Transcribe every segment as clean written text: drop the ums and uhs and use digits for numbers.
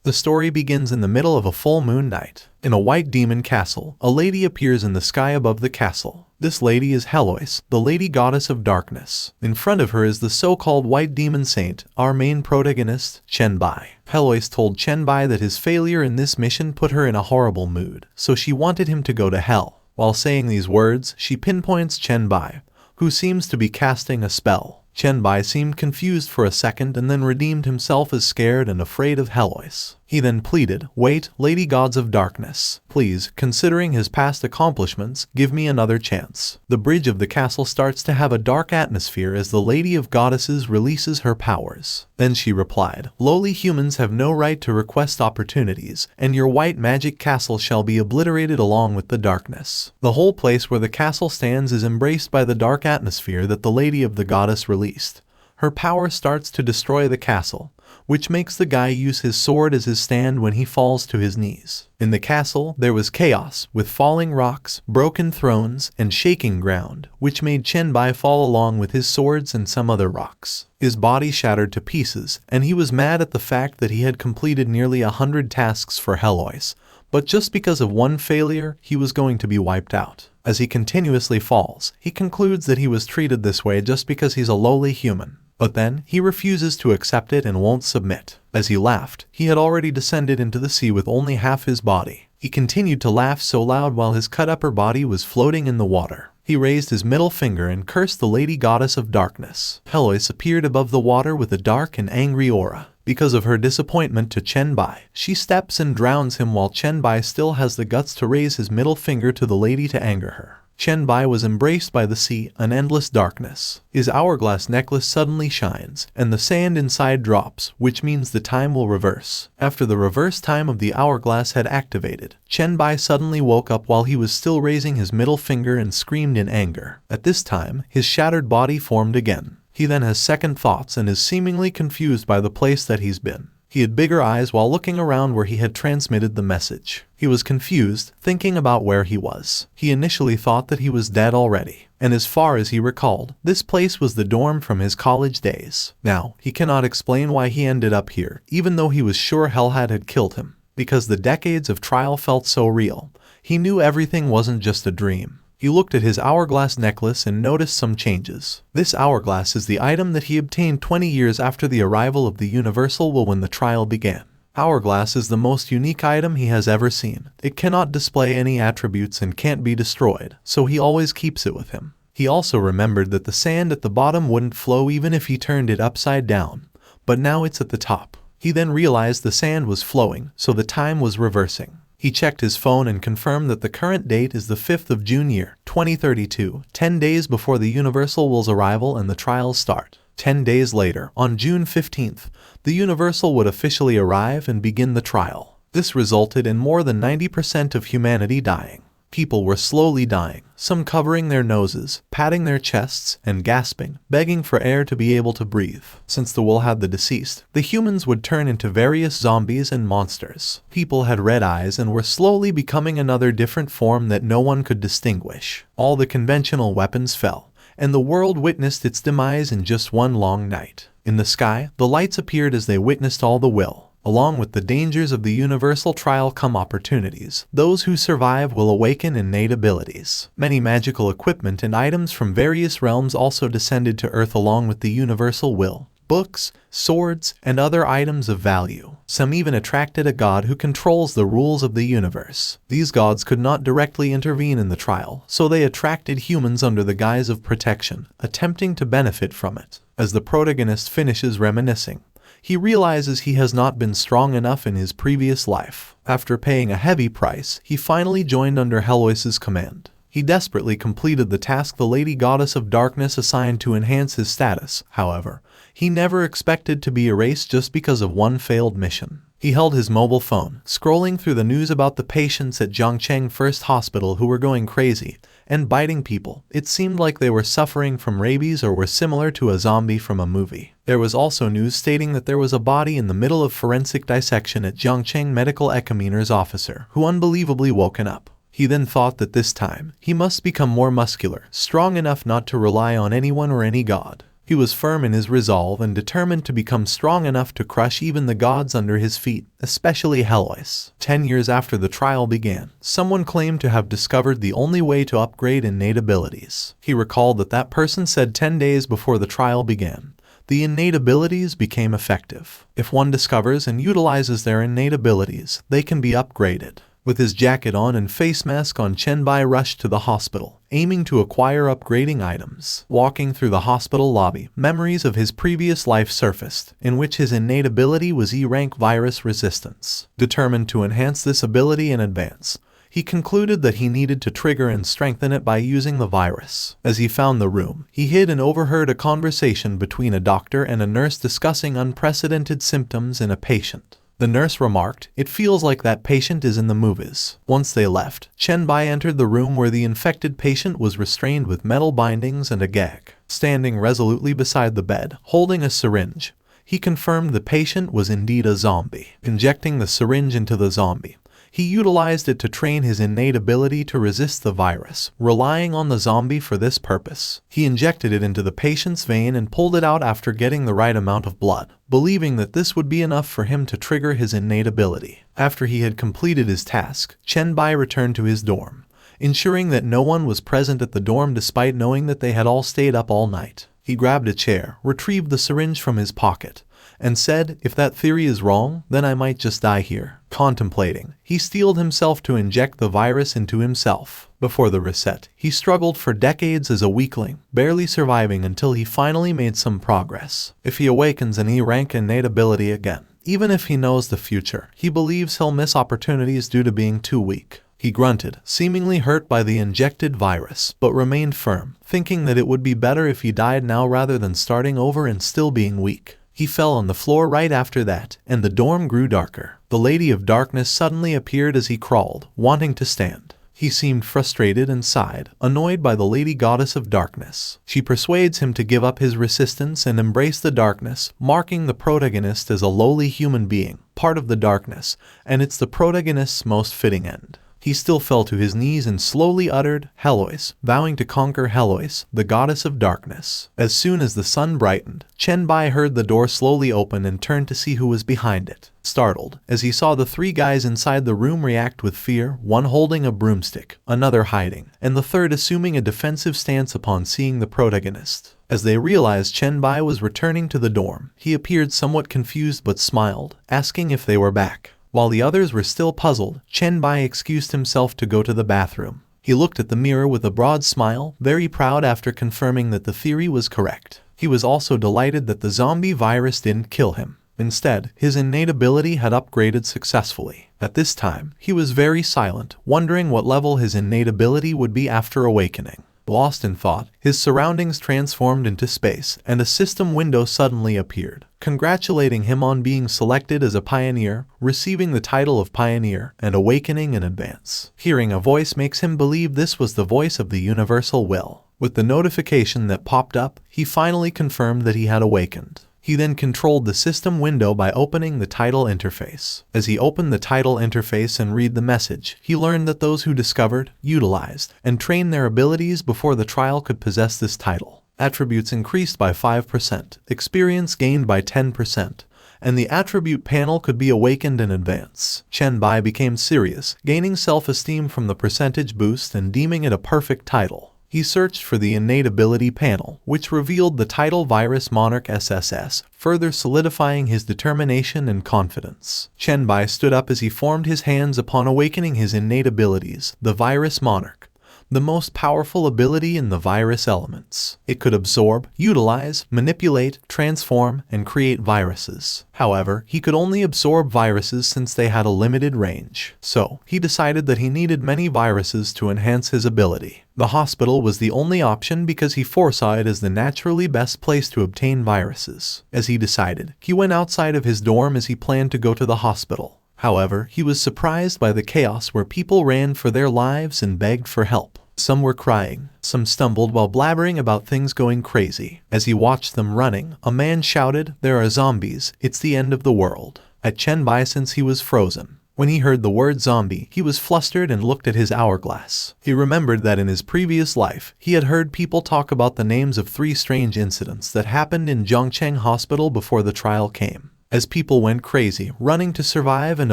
The story begins in the middle of a full moon night. In a white demon castle, a lady appears in the sky above the castle. This lady is Heloise, the lady goddess of darkness. In front of her is the so-called white demon saint, our main protagonist, Chen Bai. Heloise told Chen Bai that his failure in this mission put her in a horrible mood, so she wanted him to go to hell. While saying these words, she pinpoints Chen Bai, who seems to be casting a spell. Chen Bai seemed confused for a second and then redeemed himself as scared and afraid of Heloise. He then pleaded, "Wait, lady gods of darkness, please, considering his past accomplishments, give me another chance." The bridge of the castle starts to have a dark atmosphere as the lady of goddesses releases her powers. Then she replied, "Lowly humans have no right to request opportunities, and your white magic castle shall be obliterated along with the darkness." The whole place where the castle stands is embraced by the dark atmosphere that the lady of the goddess released. Her power starts to destroy the castle, which makes the guy use his sword as his stand when he falls to his knees. In the castle, there was chaos, with falling rocks, broken thrones, and shaking ground, which made Chen Bai fall along with his swords and some other rocks. His body shattered to pieces, and he was mad at the fact that he had completed nearly 100 tasks for Heloise, but just because of one failure, he was going to be wiped out. As he continuously falls, he concludes that he was treated this way just because he's a lowly human. But then, he refuses to accept it and won't submit. As he laughed, he had already descended into the sea with only half his body. He continued to laugh so loud while his cut upper body was floating in the water. He raised his middle finger and cursed the lady goddess of darkness. Heloise appeared above the water with a dark and angry aura. Because of her disappointment to Chen Bai, she steps and drowns him while Chen Bai still has the guts to raise his middle finger to the lady to anger her. Chen Bai was embraced by the sea, an endless darkness. His hourglass necklace suddenly shines, and the sand inside drops, which means the time will reverse. After the reverse time of the hourglass had activated, Chen Bai suddenly woke up while he was still raising his middle finger and screamed in anger. At this time, his shattered body formed again. He then has second thoughts and is seemingly confused by the place that he's been. He had bigger eyes while looking around where he had transmitted the message. He was confused, thinking about where he was. He initially thought that he was dead already, and as far as he recalled, this place was the dorm from his college days. Now, he cannot explain why he ended up here, even though he was sure Hellhat had killed him. Because the decades of trial felt so real, he knew everything wasn't just a dream. He looked at his hourglass necklace and noticed some changes. This hourglass is the item that he obtained 20 years after the arrival of the Universal Will when the trial began. Hourglass is the most unique item he has ever seen. It cannot display any attributes and can't be destroyed, so he always keeps it with him. He also remembered that the sand at the bottom wouldn't flow even if he turned it upside down, but now it's at the top. He then realized the sand was flowing, so the time was reversing. He checked his phone and confirmed that the current date is the 5th of June year, 2032, 10 days before the Universal Will's arrival and the trials start. 10 days later, on June 15th, the Universal would officially arrive and begin the trial. This resulted in more than 90% of humanity dying. People were slowly dying, some covering their noses, patting their chests, and gasping, begging for air to be able to breathe. Since the will had the deceased, the humans would turn into various zombies and monsters. People had red eyes and were slowly becoming another different form that no one could distinguish. All the conventional weapons fell, and the world witnessed its demise in just one long night. In the sky, the lights appeared as they witnessed all the will. Along with the dangers of the universal trial come opportunities. Those who survive will awaken innate abilities. Many magical equipment and items from various realms also descended to Earth along with the universal will. Books, swords, and other items of value. Some even attracted a god who controls the rules of the universe. These gods could not directly intervene in the trial, so they attracted humans under the guise of protection, attempting to benefit from it. As the protagonist finishes reminiscing, he realizes he has not been strong enough in his previous life. After paying a heavy price, he finally joined under Heloise's command. He desperately completed the task the Lady Goddess of Darkness assigned to enhance his status. However, he never expected to be erased just because of one failed mission. He held his mobile phone, scrolling through the news about the patients at Zhangcheng First Hospital who were going crazy and biting people. It seemed like they were suffering from rabies or were similar to a zombie from a movie. There was also news stating that there was a body in the middle of forensic dissection at Zhangcheng Medical Examiner's officer, who unbelievably woken up. He then thought that this time, he must become more muscular, strong enough not to rely on anyone or any god. He was firm in his resolve and determined to become strong enough to crush even the gods under his feet, especially Helois. 10 years after the trial began, someone claimed to have discovered the only way to upgrade innate abilities. He recalled that person said 10 days before the trial began, the innate abilities became effective. If one discovers and utilizes their innate abilities, they can be upgraded. With his jacket on and face mask on, Chen Bai rushed to the hospital, aiming to acquire upgrading items. Walking through the hospital lobby, memories of his previous life surfaced, in which his innate ability was E-rank virus resistance. Determined to enhance this ability in advance, he concluded that he needed to trigger and strengthen it by using the virus. As he found the room, he hid and overheard a conversation between a doctor and a nurse discussing unprecedented symptoms in a patient. The nurse remarked, "It feels like that patient is in the movies." Once they left, Chen Bai entered the room where the infected patient was restrained with metal bindings and a gag. Standing resolutely beside the bed, holding a syringe, he confirmed the patient was indeed a zombie. Injecting the syringe into the zombie, he utilized it to train his innate ability to resist the virus, relying on the zombie for this purpose. He injected it into the patient's vein and pulled it out after getting the right amount of blood, believing that this would be enough for him to trigger his innate ability. After he had completed his task, Chen Bai returned to his dorm, ensuring that no one was present at the dorm despite knowing that they had all stayed up all night. He grabbed a chair, retrieved the syringe from his pocket, and said, "If that theory is wrong, then I might just die here." Contemplating, he steeled himself to inject the virus into himself. Before the reset, he struggled for decades as a weakling, barely surviving until he finally made some progress. If he awakens an E-rank innate ability again, even if he knows the future, he believes he'll miss opportunities due to being too weak. He grunted, seemingly hurt by the injected virus, but remained firm, thinking that it would be better if he died now rather than starting over and still being weak. He fell on the floor right after that, and the dorm grew darker. The Lady of Darkness suddenly appeared as he crawled, wanting to stand. He seemed frustrated and sighed, annoyed by the Lady Goddess of Darkness. She persuades him to give up his resistance and embrace the darkness, marking the protagonist as a lowly human being, part of the darkness, and it's the protagonist's most fitting end. He still fell to his knees and slowly uttered, "Helois," vowing to conquer Helois, the goddess of darkness. As soon as the sun brightened, Chen Bai heard the door slowly open and turned to see who was behind it. Startled, as he saw the 3 guys inside the room react with fear, one holding a broomstick, another hiding, and the third assuming a defensive stance upon seeing the protagonist. As they realized Chen Bai was returning to the dorm, he appeared somewhat confused but smiled, asking if they were back. While the others were still puzzled, Chen Bai excused himself to go to the bathroom. He looked at the mirror with a broad smile, very proud after confirming that the theory was correct. He was also delighted that the zombie virus didn't kill him. Instead, his innate ability had upgraded successfully. At this time, he was very silent, wondering what level his innate ability would be after awakening. Lost in thought, his surroundings transformed into space, and a system window suddenly appeared, congratulating him on being selected as a pioneer, receiving the title of pioneer, and awakening in advance. Hearing a voice makes him believe this was the voice of the universal will. With the notification that popped up, he finally confirmed that he had awakened. He then controlled the system window by opening the title interface. As he opened the title interface and read the message, he learned that those who discovered, utilized, and trained their abilities before the trial could possess this title. Attributes increased by 5%, experience gained by 10%, and the attribute panel could be awakened in advance. Chen Bai became serious, gaining self-esteem from the percentage boost and deeming it a perfect title. He searched for the innate ability panel, which revealed the title Virus Monarch SSS, further solidifying his determination and confidence. Chen Bai stood up as he formed his hands upon awakening his innate abilities, the Virus Monarch, the most powerful ability in the virus elements. It could absorb, utilize, manipulate, transform, and create viruses. However, he could only absorb viruses since they had a limited range. So, he decided that he needed many viruses to enhance his ability. The hospital was the only option because he foresaw it as the naturally best place to obtain viruses. As he decided, he went outside of his dorm as he planned to go to the hospital. However, he was surprised by the chaos where people ran for their lives and begged for help. Some were crying, some stumbled while blabbering about things going crazy. As he watched them running, a man shouted, "There are zombies, it's the end of the world," at Chen Bai since he was frozen. When he heard the word zombie, he was flustered and looked at his hourglass. He remembered that in his previous life, he had heard people talk about the names of 3 strange incidents that happened in Zhongcheng Hospital before the trial came. As people went crazy, running to survive and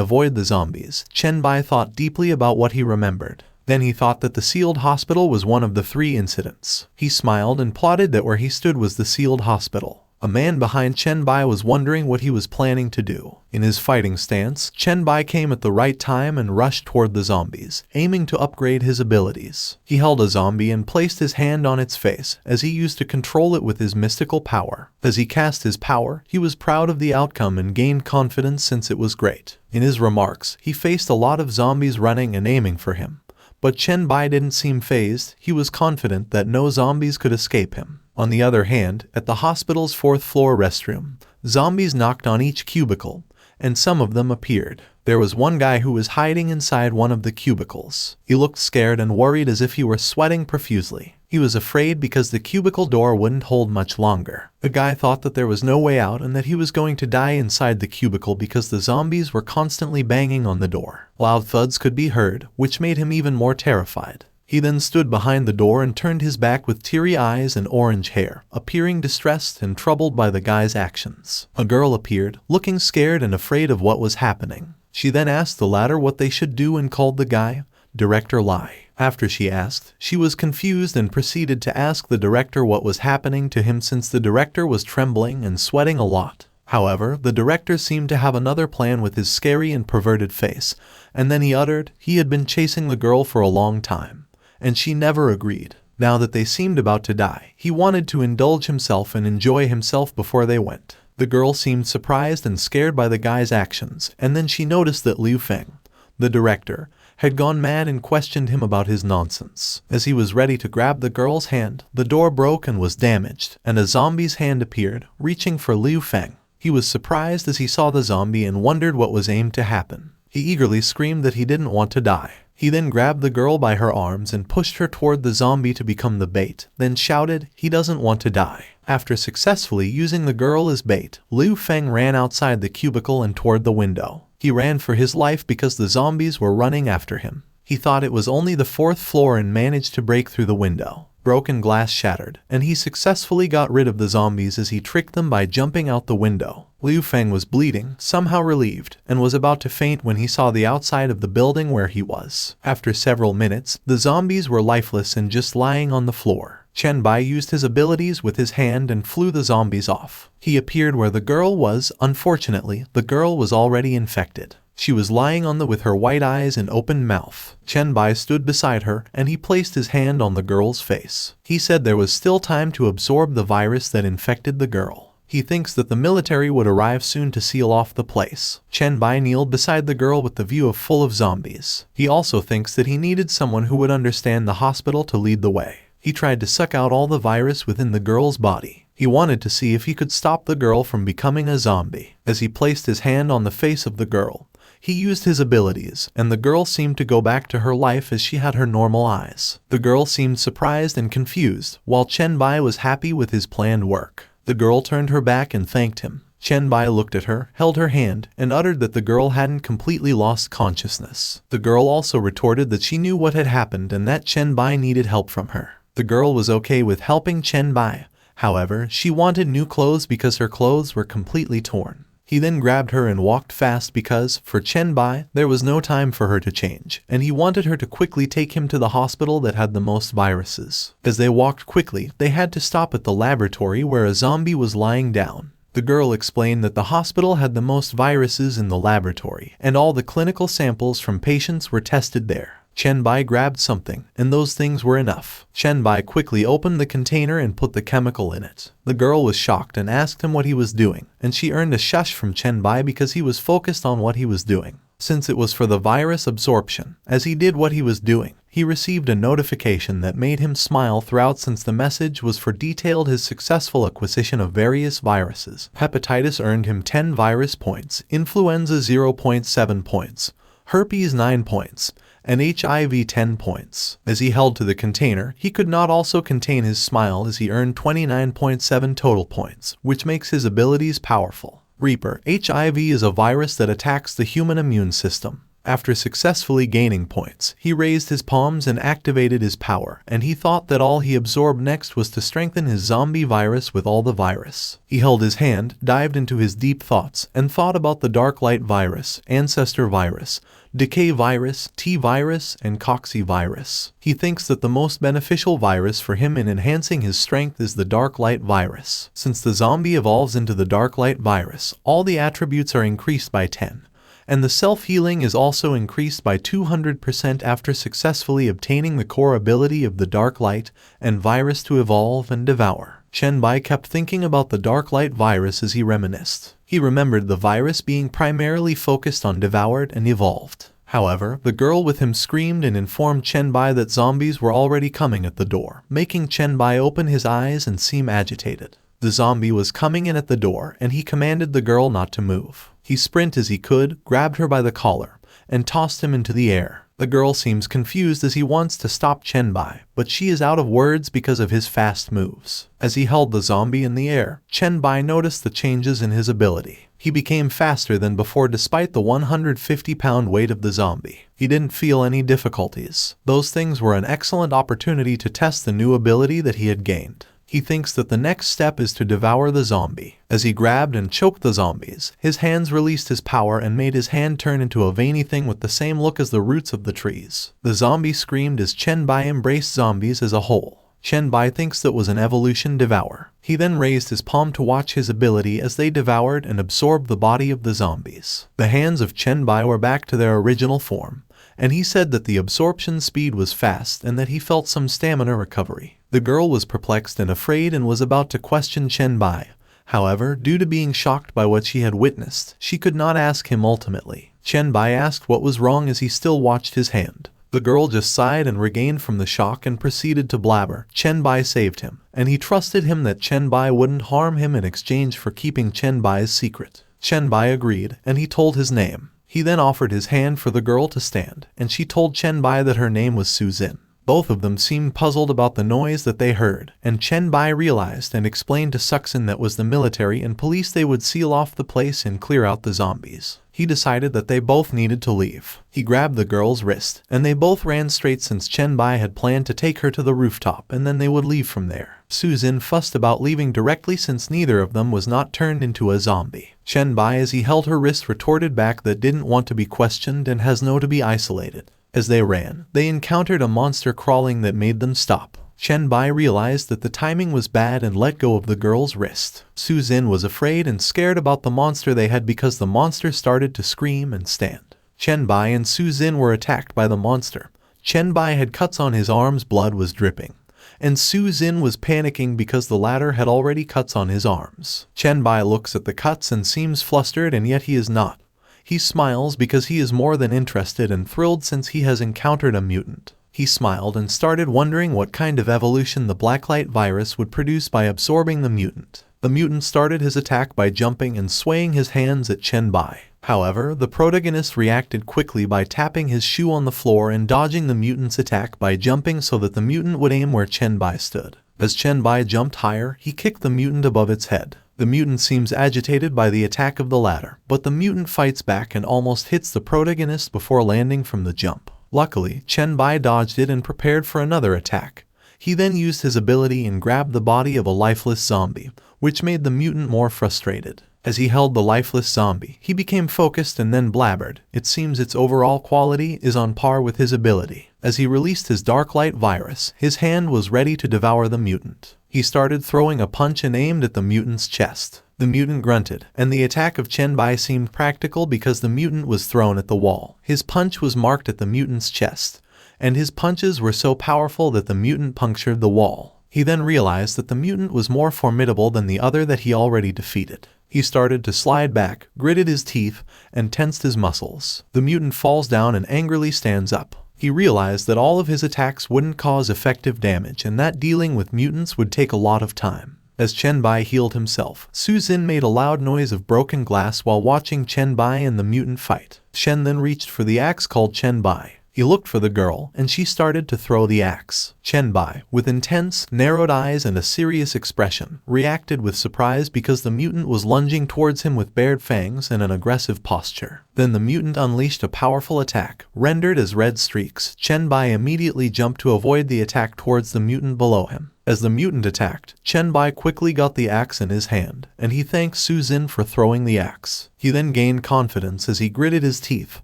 avoid the zombies, Chen Bai thought deeply about what he remembered. Then he thought that the sealed hospital was one of the 3 incidents. He smiled and plotted that where he stood was the sealed hospital. A man behind Chen Bai was wondering what he was planning to do. In his fighting stance, Chen Bai came at the right time and rushed toward the zombies, aiming to upgrade his abilities. He held a zombie and placed his hand on its face, as he used to control it with his mystical power. As he cast his power, he was proud of the outcome and gained confidence since it was great. In his remarks, he faced a lot of zombies running and aiming for him. But Chen Bai didn't seem fazed. He was confident that no zombies could escape him. On the other hand, at the hospital's 4th floor restroom, zombies knocked on each cubicle, and some of them appeared. There was one guy who was hiding inside one of the cubicles. He looked scared and worried as if he were sweating profusely. He was afraid because the cubicle door wouldn't hold much longer. The guy thought that there was no way out and that he was going to die inside the cubicle because the zombies were constantly banging on the door. Loud thuds could be heard, which made him even more terrified. He then stood behind the door and turned his back with teary eyes and orange hair, appearing distressed and troubled by the guy's actions. A girl appeared, looking scared and afraid of what was happening. She then asked the latter what they should do and called the guy Director Lai. After she asked, she was confused and proceeded to ask the director what was happening to him since the director was trembling and sweating a lot. However, the director seemed to have another plan with his scary and perverted face, and then he uttered he had been chasing the girl for a long time, and she never agreed. Now that they seemed about to die, he wanted to indulge himself and enjoy himself before they went. The girl seemed surprised and scared by the guy's actions, and then she noticed that Liu Feng, the director, had gone mad and questioned him about his nonsense. As he was ready to grab the girl's hand, the door broke and was damaged, and a zombie's hand appeared, reaching for Liu Feng. He was surprised as he saw the zombie and wondered what was aimed to happen. He eagerly screamed that he didn't want to die. He then grabbed the girl by her arms and pushed her toward the zombie to become the bait, then shouted, he doesn't want to die. After successfully using the girl as bait, Liu Feng ran outside the cubicle and toward the window. He ran for his life because the zombies were running after him. He thought it was only the 4th floor and managed to break through the window. Broken glass shattered, and he successfully got rid of the zombies as he tricked them by jumping out the window. Liu Feng was bleeding, somehow relieved, and was about to faint when he saw the outside of the building where he was. After several minutes, the zombies were lifeless and just lying on the floor. Chen Bai used his abilities with his hand and flew the zombies off. He appeared where the girl was. Unfortunately, the girl was already infected. She was lying on with her white eyes and open mouth. Chen Bai stood beside her, and he placed his hand on the girl's face. He said there was still time to absorb the virus that infected the girl. He thinks that the military would arrive soon to seal off the place. Chen Bai kneeled beside the girl with the view full of zombies. He also thinks that he needed someone who would understand the hospital to lead the way. He tried to suck out all the virus within the girl's body. He wanted to see if he could stop the girl from becoming a zombie. As he placed his hand on the face of the girl, he used his abilities, and the girl seemed to go back to her life as she had her normal eyes. The girl seemed surprised and confused, while Chen Bai was happy with his planned work. The girl turned her back and thanked him. Chen Bai looked at her, held her hand, and uttered that the girl hadn't completely lost consciousness. The girl also retorted that she knew what had happened and that Chen Bai needed help from her. The girl was okay with helping Chen Bai. However, she wanted new clothes because her clothes were completely torn. He then grabbed her and walked fast because, for Chen Bai, there was no time for her to change, and he wanted her to quickly take him to the hospital that had the most viruses. As they walked quickly, they had to stop at the laboratory where a zombie was lying down. The girl explained that the hospital had the most viruses in the laboratory, and all the clinical samples from patients were tested there. Chen Bai grabbed something, and those things were enough. Chen Bai quickly opened the container and put the chemical in it. The girl was shocked and asked him what he was doing, and she earned a shush from Chen Bai because he was focused on what he was doing. Since it was for the virus absorption, as he did what he was doing, he received a notification that made him smile throughout since the message was for detailed his successful acquisition of various viruses. Hepatitis earned him 10 virus points, influenza 0.7 points, herpes 9 points, and HIV 10 points. As he held to the container, he could not also contain his smile as he earned 29.7 total points, which makes his abilities powerful. Reaper. HIV is a virus that attacks the human immune system. After successfully gaining points, he raised his palms and activated his power, and he thought that all he absorbed next was to strengthen his zombie virus with all the virus. He held his hand, dived into his deep thoughts, and thought about the dark light virus, ancestor virus, decay virus, T-virus, and Coxy virus. He thinks that the most beneficial virus for him in enhancing his strength is the dark light virus. Since the zombie evolves into the dark light virus, all the attributes are increased by 10. And the self-healing is also increased by 200% after successfully obtaining the core ability of the dark light and virus to evolve and devour. Chen Bai kept thinking about the dark light virus as he reminisced. He remembered the virus being primarily focused on devoured and evolved. However, the girl with him screamed and informed Chen Bai that zombies were already coming at the door, making Chen Bai open his eyes and seem agitated. The zombie was coming in at the door, and he commanded the girl not to move. He sprinted as he could, grabbed her by the collar, and tossed him into the air. The girl seems confused as he wants to stop Chen Bai, but she is out of words because of his fast moves. As he held the zombie in the air, Chen Bai noticed the changes in his ability. He became faster than before despite the 150-pound weight of the zombie. He didn't feel any difficulties. Those things were an excellent opportunity to test the new ability that he had gained. He thinks that the next step is to devour the zombie. As he grabbed and choked the zombies, his hands released his power and made his hand turn into a veiny thing with the same look as the roots of the trees. The zombie screamed as Chen Bai embraced zombies as a whole. Chen Bai thinks that was an evolution devour. He then raised his palm to watch his ability as they devoured and absorbed the body of the zombies. The hands of Chen Bai were back to their original form, and he said that the absorption speed was fast and that he felt some stamina recovery. The girl was perplexed and afraid and was about to question Chen Bai. However, due to being shocked by what she had witnessed, she could not ask him ultimately. Chen Bai asked what was wrong as he still watched his hand. The girl just sighed and regained from the shock and proceeded to blabber. Chen Bai saved him, and he trusted him that Chen Bai wouldn't harm him in exchange for keeping Chen Bai's secret. Chen Bai agreed, and he told his name. He then offered his hand for the girl to stand, and she told Chen Bai that her name was Suzen. Both of them seemed puzzled about the noise that they heard, and Chen Bai realized and explained to Suzen that was the military and police. They would seal off the place and clear out the zombies. He decided that they both needed to leave. He grabbed the girl's wrist, and they both ran straight since Chen Bai had planned to take her to the rooftop and then they would leave from there. Suzen fussed about leaving directly since neither of them was not turned into a zombie. Chen Bai, as he held her wrist, retorted back that didn't want to be questioned and has no to be isolated. As they ran, they encountered a monster crawling that made them stop. Chen Bai realized that the timing was bad and let go of the girl's wrist. Suzen was afraid and scared about the monster they had because the monster started to scream and stand. Chen Bai and Suzen were attacked by the monster. Chen Bai had cuts on his arms, blood was dripping, and Suzen was panicking because the latter had already cuts on his arms. Chen Bai looks at the cuts and seems flustered, and yet he is not. He smiles because he is more than interested and thrilled since he has encountered a mutant. He smiled and started wondering what kind of evolution the blacklight virus would produce by absorbing the mutant. The mutant started his attack by jumping and swaying his hands at Chen Bai. However, the protagonist reacted quickly by tapping his shoe on the floor and dodging the mutant's attack by jumping so that the mutant would aim where Chen Bai stood. As Chen Bai jumped higher, he kicked the mutant above its head. The mutant seems agitated by the attack of the latter, but the mutant fights back and almost hits the protagonist before landing from the jump. Luckily, Chen Bai dodged it and prepared for another attack. He then used his ability and grabbed the body of a lifeless zombie, which made the mutant more frustrated. As he held the lifeless zombie, he became focused and then blabbered. It seems its overall quality is on par with his ability. As he released his dark light virus, his hand was ready to devour the mutant. He started throwing a punch and aimed at the mutant's chest. The mutant grunted, and the attack of Chen Bai seemed practical because the mutant was thrown at the wall. His punch was marked at the mutant's chest, and his punches were so powerful that the mutant punctured the wall. He then realized that the mutant was more formidable than the other that he already defeated. He started to slide back, gritted his teeth, and tensed his muscles. The mutant falls down and angrily stands up. He realized that all of his attacks wouldn't cause effective damage and that dealing with mutants would take a lot of time. As Chen Bai healed himself, Suzen made a loud noise of broken glass while watching Chen Bai and the mutant fight. Shen then reached for the axe called Chen Bai. He looked for the girl, and she started to throw the axe. Chen Bai, with intense, narrowed eyes and a serious expression, reacted with surprise because the mutant was lunging towards him with bared fangs and an aggressive posture. Then the mutant unleashed a powerful attack, rendered as red streaks. Chen Bai immediately jumped to avoid the attack towards the mutant below him. As the mutant attacked, Chen Bai quickly got the axe in his hand, and he thanked Suzen for throwing the axe. He then gained confidence as he gritted his teeth,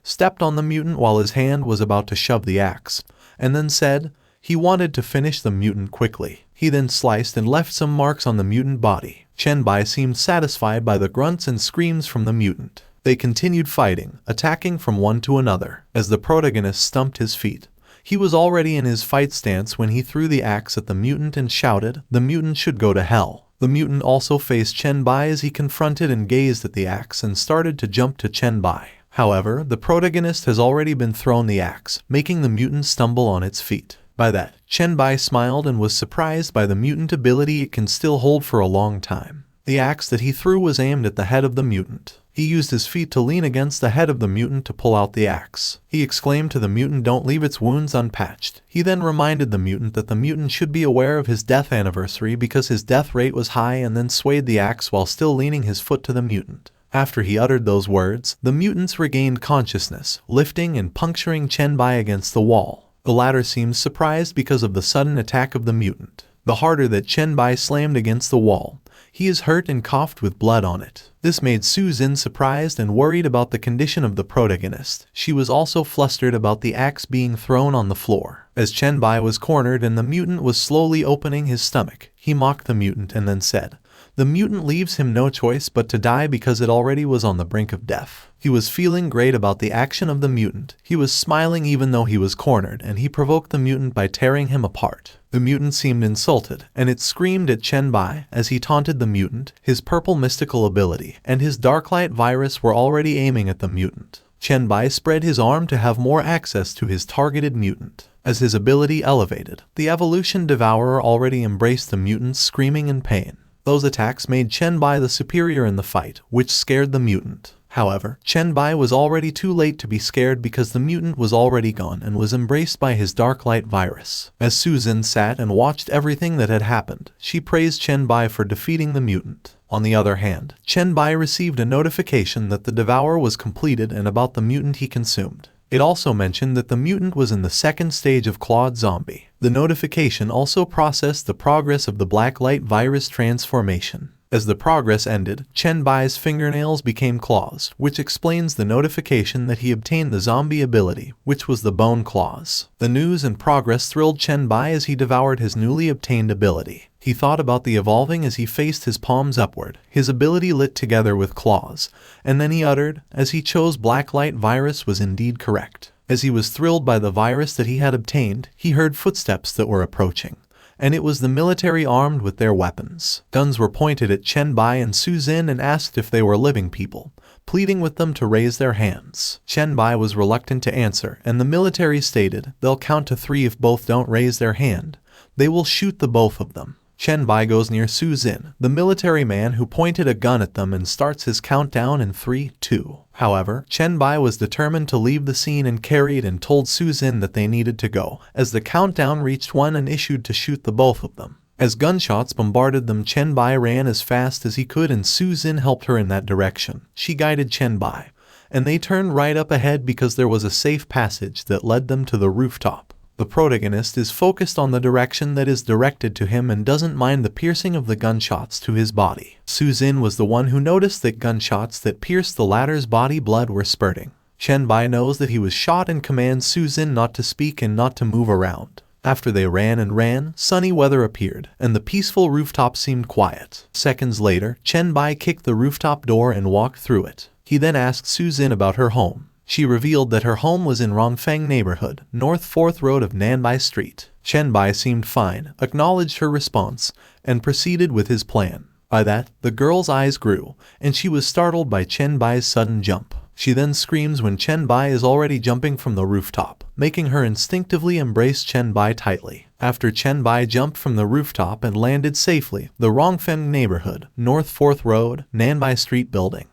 stepped on the mutant while his hand was about to shove the axe, and then said he wanted to finish the mutant quickly. He then sliced and left some marks on the mutant body. Chen Bai seemed satisfied by the grunts and screams from the mutant. They continued fighting, attacking from one to another. As the protagonist stumped his feet, he was already in his fight stance when he threw the axe at the mutant and shouted, "The mutant should go to hell." The mutant also faced Chen Bai as he confronted and gazed at the axe and started to jump to Chen Bai. However, the protagonist has already been thrown the axe, making the mutant stumble on its feet. By that, Chen Bai smiled and was surprised by the mutant ability it can still hold for a long time. The axe that he threw was aimed at the head of the mutant. He used his feet to lean against the head of the mutant to pull out the axe. He exclaimed to the mutant, "Don't leave its wounds unpatched." He then reminded the mutant that the mutant should be aware of his death anniversary because his death rate was high, and then swayed the axe while still leaning his foot to the mutant. After he uttered those words, the mutants regained consciousness, lifting and puncturing Chen Bai against the wall. The latter seemed surprised because of the sudden attack of the mutant. The harder that Chen Bai slammed against the wall, he is hurt and coughed with blood on it. This made Suzen surprised and worried about the condition of the protagonist. She was also flustered about the axe being thrown on the floor. As Chen Bai was cornered and the mutant was slowly opening his stomach, he mocked the mutant and then said, "The mutant leaves him no choice but to die because it already was on the brink of death." He was feeling great about the action of the mutant. He was smiling even though he was cornered, and he provoked the mutant by tearing him apart. The mutant seemed insulted, and it screamed at Chen Bai as he taunted the mutant. His purple mystical ability and his Darklight virus were already aiming at the mutant. Chen Bai spread his arm to have more access to his targeted mutant. As his ability elevated, the evolution Devourer already embraced the mutants, screaming in pain. Those attacks made Chen Bai the superior in the fight, which scared the mutant. However, Chen Bai was already too late to be scared because the mutant was already gone and was embraced by his Darklight virus. As Suzen sat and watched everything that had happened, she praised Chen Bai for defeating the mutant. On the other hand, Chen Bai received a notification that the Devourer was completed and about the mutant he consumed. It also mentioned that the mutant was in the second stage of clawed zombie. The notification also processed the progress of the Black Light virus transformation. As the progress ended, Chen Bai's fingernails became claws, which explains the notification that he obtained the zombie ability, which was the bone claws. The news and progress thrilled Chen Bai as he devoured his newly obtained ability. He thought about the evolving as he faced his palms upward, his ability lit together with claws, and then he uttered, as he chose Black Light virus was indeed correct. As he was thrilled by the virus that he had obtained, he heard footsteps that were approaching. And it was the military armed with their weapons. Guns were pointed at Chen Bai and Suzen and asked if they were living people, pleading with them to raise their hands. Chen Bai was reluctant to answer, and the military stated, "They'll count to 3 if both don't raise their hand. They will shoot the both of them." Chen Bai goes near Suzen, the military man who pointed a gun at them, and starts his countdown in 3, 2. However, Chen Bai was determined to leave the scene and carried and told Suzen that they needed to go, as the countdown reached 1 and issued to shoot the both of them. As gunshots bombarded them, Chen Bai ran as fast as he could and Suzen helped her in that direction. She guided Chen Bai, and they turned right up ahead because there was a safe passage that led them to the rooftop. The protagonist is focused on the direction that is directed to him and doesn't mind the piercing of the gunshots to his body. Suzen was the one who noticed that gunshots that pierced the latter's body blood were spurting. Chen Bai knows that he was shot and commands Suzen not to speak and not to move around. After they ran and ran, sunny weather appeared, and the peaceful rooftop seemed quiet. Seconds later, Chen Bai kicked the rooftop door and walked through it. He then asked Suzen about her home. She revealed that her home was in Rongfeng neighborhood, North 4th Road of Nanbai Street. Chen Bai seemed fine, acknowledged her response, and proceeded with his plan. By that, the girl's eyes grew, and she was startled by Chen Bai's sudden jump. She then screams when Chen Bai is already jumping from the rooftop, making her instinctively embrace Chen Bai tightly. After Chen Bai jumped from the rooftop and landed safely, the Rongfeng neighborhood, North 4th Road, Nanbai Street building,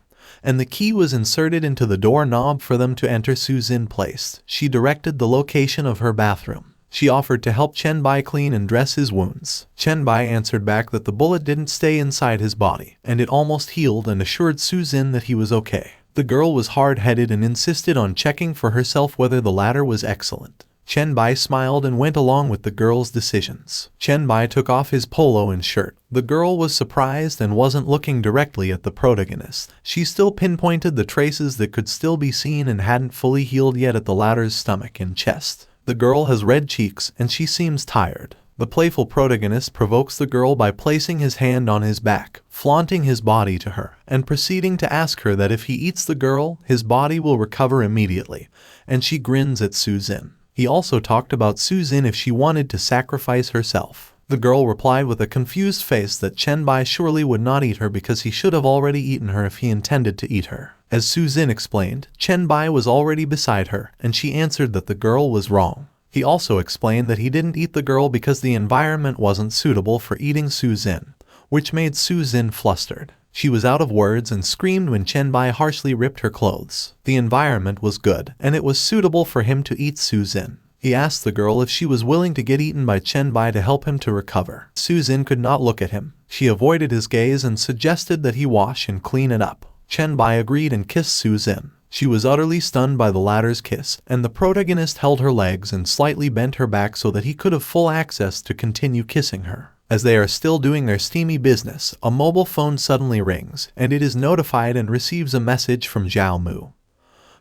and the key was inserted into the doorknob for them to enter. Suzen placed. She directed the location of her bathroom. She offered to help Chen Bai clean and dress his wounds. Chen Bai answered back that the bullet didn't stay inside his body, and it almost healed, and assured Suzen that he was okay. The girl was hard-headed and insisted on checking for herself whether the latter was excellent. Chen Bai smiled and went along with the girl's decisions. Chen Bai took off his polo and shirt. The girl was surprised and wasn't looking directly at the protagonist. She still pinpointed the traces that could still be seen and hadn't fully healed yet at the latter's stomach and chest. The girl has red cheeks and she seems tired. The playful protagonist provokes the girl by placing his hand on his back, flaunting his body to her, and proceeding to ask her that if he eats the girl, his body will recover immediately, and she grins at Suzen. He also talked about Suzen if she wanted to sacrifice herself. The girl replied with a confused face that Chen Bai surely would not eat her because he should have already eaten her if he intended to eat her. As Suzen explained, Chen Bai was already beside her, and she answered that the girl was wrong. He also explained that he didn't eat the girl because the environment wasn't suitable for eating Suzen, which made Suzen flustered. She was out of words and screamed when Chen Bai harshly ripped her clothes. The environment was good, and it was suitable for him to eat Suzen. He asked the girl if she was willing to get eaten by Chen Bai to help him to recover. Suzen could not look at him. She avoided his gaze and suggested that he wash and clean it up. Chen Bai agreed and kissed Suzen. She was utterly stunned by the latter's kiss, and the protagonist held her legs and slightly bent her back so that he could have full access to continue kissing her. As they are still doing their steamy business, a mobile phone suddenly rings, and it is notified and receives a message from Zhao Mu,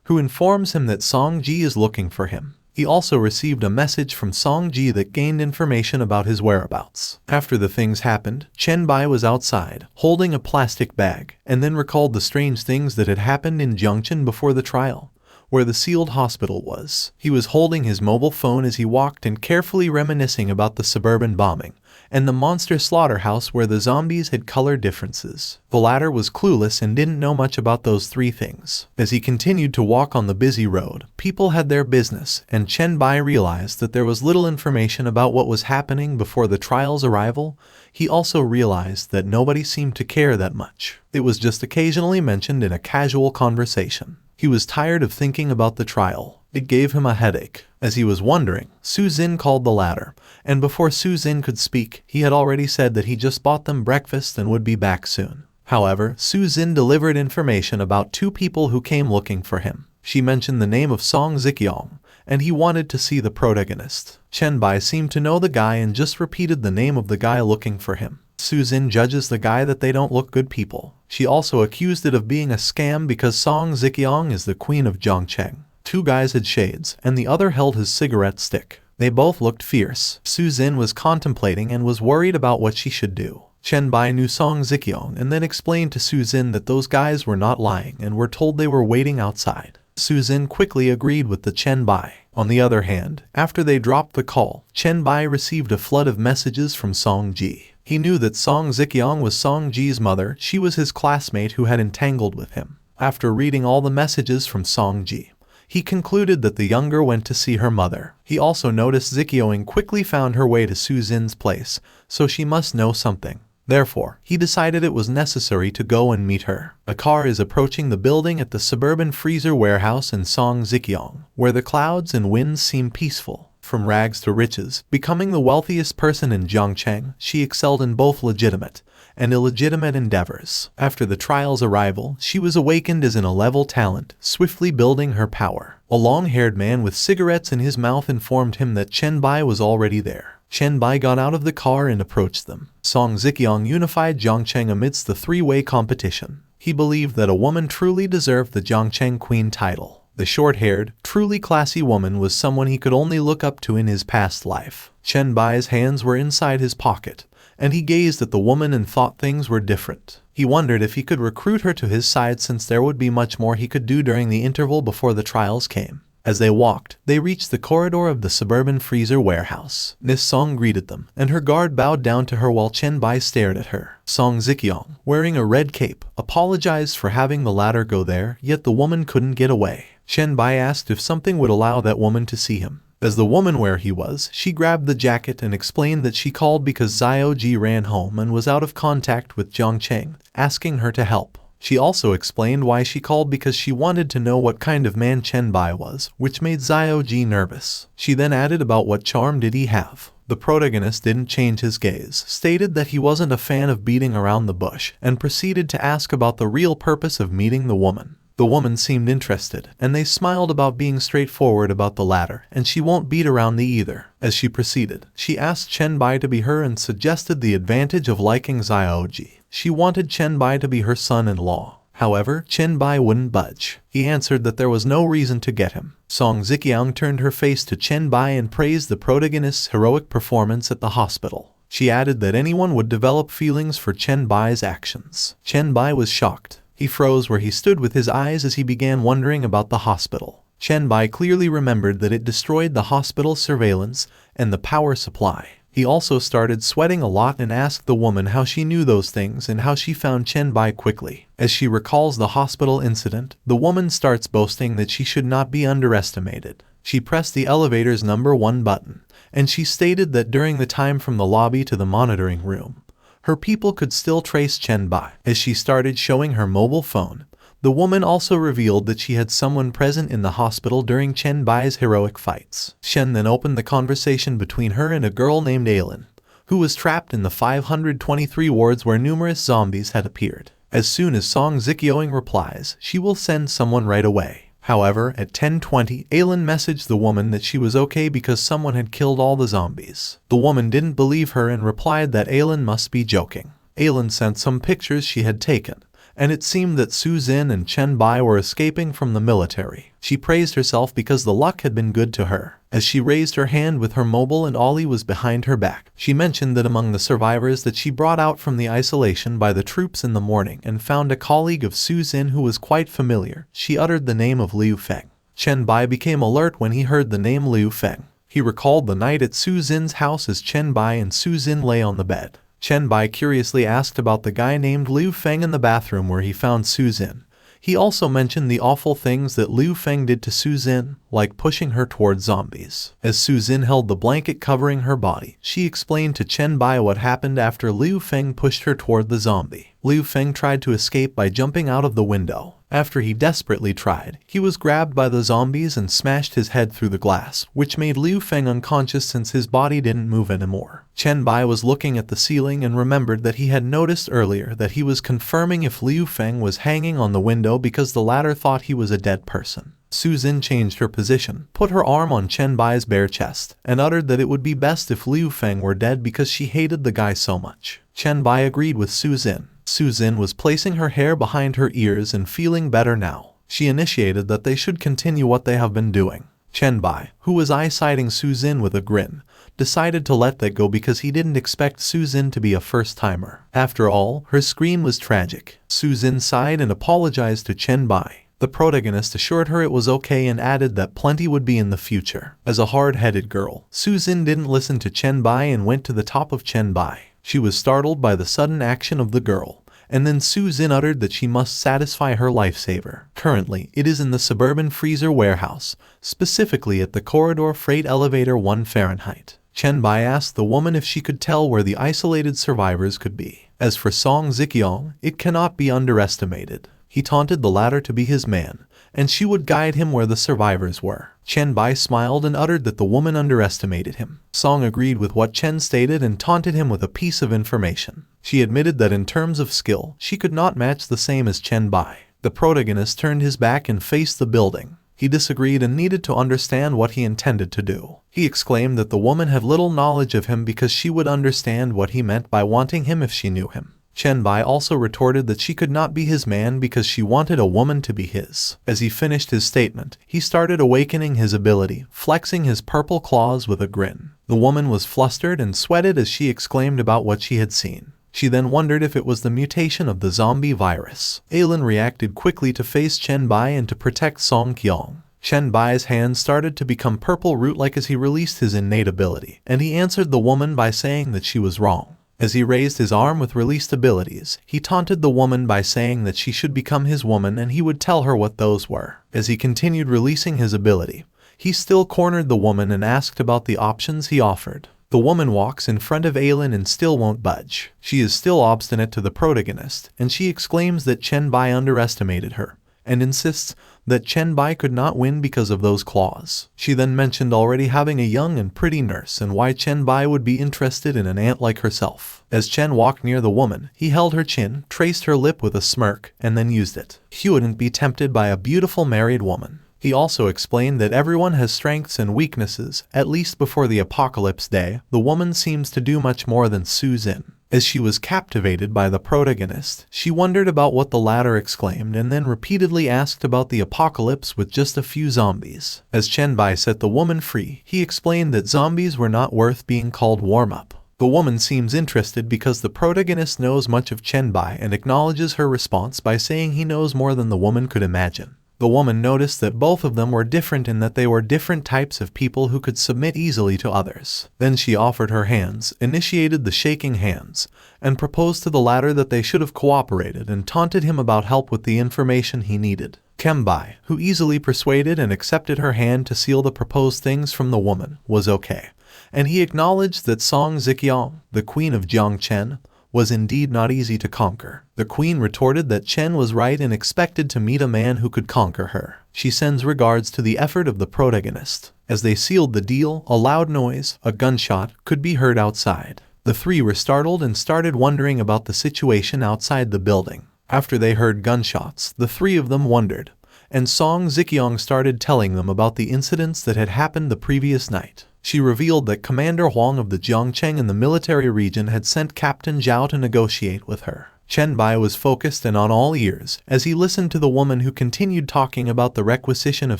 who informs him that Song Ji is looking for him. He also received a message from Song Ji that gained information about his whereabouts. After the things happened, Chen Bai was outside, holding a plastic bag, and then recalled the strange things that had happened in Zhongchen before the trial, where the sealed hospital was. He was holding his mobile phone as he walked and carefully reminiscing about the suburban bombing, and the monster slaughterhouse where the zombies had color differences. The latter was clueless and didn't know much about those three things. As he continued to walk on the busy road, people had their business, and Chen Bai realized that there was little information about what was happening before the trial's arrival. He also realized that nobody seemed to care that much. It was just occasionally mentioned in a casual conversation. He was tired of thinking about the trial. It gave him a headache. As he was wondering, Suzen called the latter, and before Suzen could speak, he had already said that he just bought them breakfast and would be back soon. However, Suzen delivered information about two people who came looking for him. She mentioned the name of Song Zikang, and he wanted to see the protagonist. Chen Bai seemed to know the guy and just repeated the name of the guy looking for him. Suzen judges the guy that they don't look good people. She also accused it of being a scam because Song Zikang is the queen of Zhongcheng. Two guys had shades, and the other held his cigarette stick. They both looked fierce. Suzen was contemplating and was worried about what she should do. Chen Bai knew Song Zikang and then explained to Suzen that those guys were not lying and were told they were waiting outside. Suzen quickly agreed with the Chen Bai. On the other hand, after they dropped the call, Chen Bai received a flood of messages from Song Ji. He knew that Song Zikang was Song Ji's mother. She was his classmate who had entangled with him. After reading all the messages from Song Ji, he concluded that the younger went to see her mother. He also noticed Zikang quickly found her way to Suzen's place, so she must know something. Therefore, he decided it was necessary to go and meet her. A car is approaching the building at the suburban freezer warehouse in Song Zikang, where the clouds and winds seem peaceful. From rags to riches, becoming the wealthiest person in Zhongcheng, she excelled in both legitimate and illegitimate endeavors. After the trial's arrival, she was awakened as an A-level talent, swiftly building her power. A long-haired man with cigarettes in his mouth informed him that Chen Bai was already there. Chen Bai got out of the car and approached them. Song Zikang unified Zhongcheng amidst the three-way competition. He believed that a woman truly deserved the Zhongcheng Queen title. The short-haired, truly classy woman was someone he could only look up to in his past life. Chen Bai's hands were inside his pocket, and he gazed at the woman and thought things were different. He wondered if he could recruit her to his side since there would be much more he could do during the interval before the trials came. As they walked, they reached the corridor of the suburban freezer warehouse. Miss Song greeted them, and her guard bowed down to her while Chen Bai stared at her. Song Zikang, wearing a red cape, apologized for having the latter go there, yet the woman couldn't get away. Chen Bai asked if something would allow that woman to see him. As the woman where he was, she grabbed the jacket and explained that she called because Zio Ji ran home and was out of contact with Zhongcheng, asking her to help. She also explained why she called because she wanted to know what kind of man Chen Bai was, which made Zio-ji nervous. She then added about what charm did he have. The protagonist didn't change his gaze, stated that he wasn't a fan of beating around the bush, and proceeded to ask about the real purpose of meeting the woman. The woman seemed interested, and they smiled about being straightforward about the latter, and she won't beat around the either. As she proceeded, she asked Chen Bai to be her and suggested the advantage of liking Zio-ji. She wanted Chen Bai to be her son-in-law. However, Chen Bai wouldn't budge. He answered that there was no reason to get him. Song Zikang turned her face to Chen Bai and praised the protagonist's heroic performance at the hospital. She added that anyone would develop feelings for Chen Bai's actions. Chen Bai was shocked. He froze where he stood with his eyes as he began wondering about the hospital. Chen Bai clearly remembered that it destroyed the hospital's surveillance and the power supply. He also started sweating a lot and asked the woman how she knew those things and how she found Chen Bai quickly. As she recalls the hospital incident, the woman starts boasting that she should not be underestimated. She pressed the elevator's number 1 button, and she stated that during the time from the lobby to the monitoring room, her people could still trace Chen Bai. As she started showing her mobile phone, the woman also revealed that she had someone present in the hospital during Chen Bai's heroic fights. Shen then opened the conversation between her and a girl named Ailin, who was trapped in the 523 wards where numerous zombies had appeared. As soon as Song Zikyoing replies, she will send someone right away. However, at 10:20, Ailin messaged the woman that she was okay because someone had killed all the zombies. The woman didn't believe her and replied that Ailin must be joking. Ailin sent some pictures she had taken, and it seemed that Suzen and Chen Bai were escaping from the military. She praised herself because the luck had been good to her. As she raised her hand with her mobile and Ollie was behind her back, she mentioned that among the survivors that she brought out from the isolation by the troops in the morning and found a colleague of Suzen who was quite familiar. She uttered the name of Liu Feng. Chen Bai became alert when he heard the name Liu Feng. He recalled the night at Suzen's house as Chen Bai and Suzen lay on the bed. Chen Bai curiously asked about the guy named Liu Feng in the bathroom where he found Suzen. He also mentioned the awful things that Liu Feng did to Suzen, like pushing her towards zombies. As Suzen held the blanket covering her body, she explained to Chen Bai what happened after Liu Feng pushed her toward the zombie. Liu Feng tried to escape by jumping out of the window. After he desperately tried, he was grabbed by the zombies and smashed his head through the glass, which made Liu Feng unconscious since his body didn't move anymore. Chen Bai was looking at the ceiling and remembered that he had noticed earlier that he was confirming if Liu Feng was hanging on the window because the latter thought he was a dead person. Suzen changed her position, put her arm on Chen Bai's bare chest, and uttered that it would be best if Liu Feng were dead because she hated the guy so much. Chen Bai agreed with Suzen. Suzen was placing her hair behind her ears and feeling better now. She initiated that they should continue what they have been doing. Chen Bai, who was eye-sighting Suzen with a grin, decided to let that go because he didn't expect Suzen to be a first-timer. After all, her scream was tragic. Suzen sighed and apologized to Chen Bai. The protagonist assured her it was okay and added that plenty would be in the future. As a hard-headed girl, Suzen didn't listen to Chen Bai and went to the top of Chen Bai. She was startled by the sudden action of the girl, and then Suzen uttered that she must satisfy her lifesaver. Currently, it is in the suburban freezer warehouse, specifically at the corridor freight elevator 1 Fahrenheit. Chen Bai asked the woman if she could tell where the isolated survivors could be. As for Song Zikyoing, it cannot be underestimated. He taunted the latter to be his man, and she would guide him where the survivors were. Chen Bai smiled and uttered that the woman underestimated him. Song agreed with what Chen stated and taunted him with a piece of information. She admitted that in terms of skill, she could not match the same as Chen Bai. The protagonist turned his back and faced the building. He disagreed and needed to understand what he intended to do. He exclaimed that the woman had little knowledge of him because she would understand what he meant by wanting him if she knew him. Chen Bai also retorted that she could not be his man because she wanted a woman to be his. As he finished his statement, he started awakening his ability, flexing his purple claws with a grin. The woman was flustered and sweated as she exclaimed about what she had seen. She then wondered if it was the mutation of the zombie virus. Ailin reacted quickly to face Chen Bai and to protect Song Kyong. Chen Bai's hands started to become purple root-like as he released his innate ability, and he answered the woman by saying that she was wrong. As he raised his arm with released abilities, he taunted the woman by saying that she should become his woman and he would tell her what those were. As he continued releasing his ability, he still cornered the woman and asked about the options he offered. The woman walks in front of Aelin and still won't budge. She is still obstinate to the protagonist, and she exclaims that Chen Bai underestimated her, and insists that Chen Bai could not win because of those claws. She then mentioned already having a young and pretty nurse and why Chen Bai would be interested in an aunt like herself. As Chen walked near the woman, he held her chin, traced her lip with a smirk, and then used it. He wouldn't be tempted by a beautiful married woman. He also explained that everyone has strengths and weaknesses, at least before the apocalypse day. The woman seems to do much more than Suzen. As she was captivated by the protagonist, she wondered about what the latter exclaimed and then repeatedly asked about the apocalypse with just a few zombies. As Chen Bai set the woman free, he explained that zombies were not worth being called warm-up. The woman seems interested because the protagonist knows much of Chen Bai and acknowledges her response by saying he knows more than the woman could imagine. The woman noticed that both of them were different in that they were different types of people who could submit easily to others. Then she offered her hands, initiated the shaking hands, and proposed to the latter that they should have cooperated and taunted him about help with the information he needed. Chen Bai, who easily persuaded and accepted her hand to seal the proposed things from the woman, was okay, and he acknowledged that Song Zikang, the queen of Jiangchen, was indeed not easy to conquer. The queen retorted that Chen was right and expected to meet a man who could conquer her. She sends regards to the effort of the protagonist. As they sealed the deal, a loud noise, a gunshot, could be heard outside. The three were startled and started wondering about the situation outside the building. After they heard gunshots, the three of them wondered, and Song Zikang started telling them about the incidents that had happened the previous night. She revealed that Commander Huang of the Jiangcheng in the military region had sent Captain Zhao to negotiate with her. Chen Bai was focused and on all ears as he listened to the woman who continued talking about the requisition of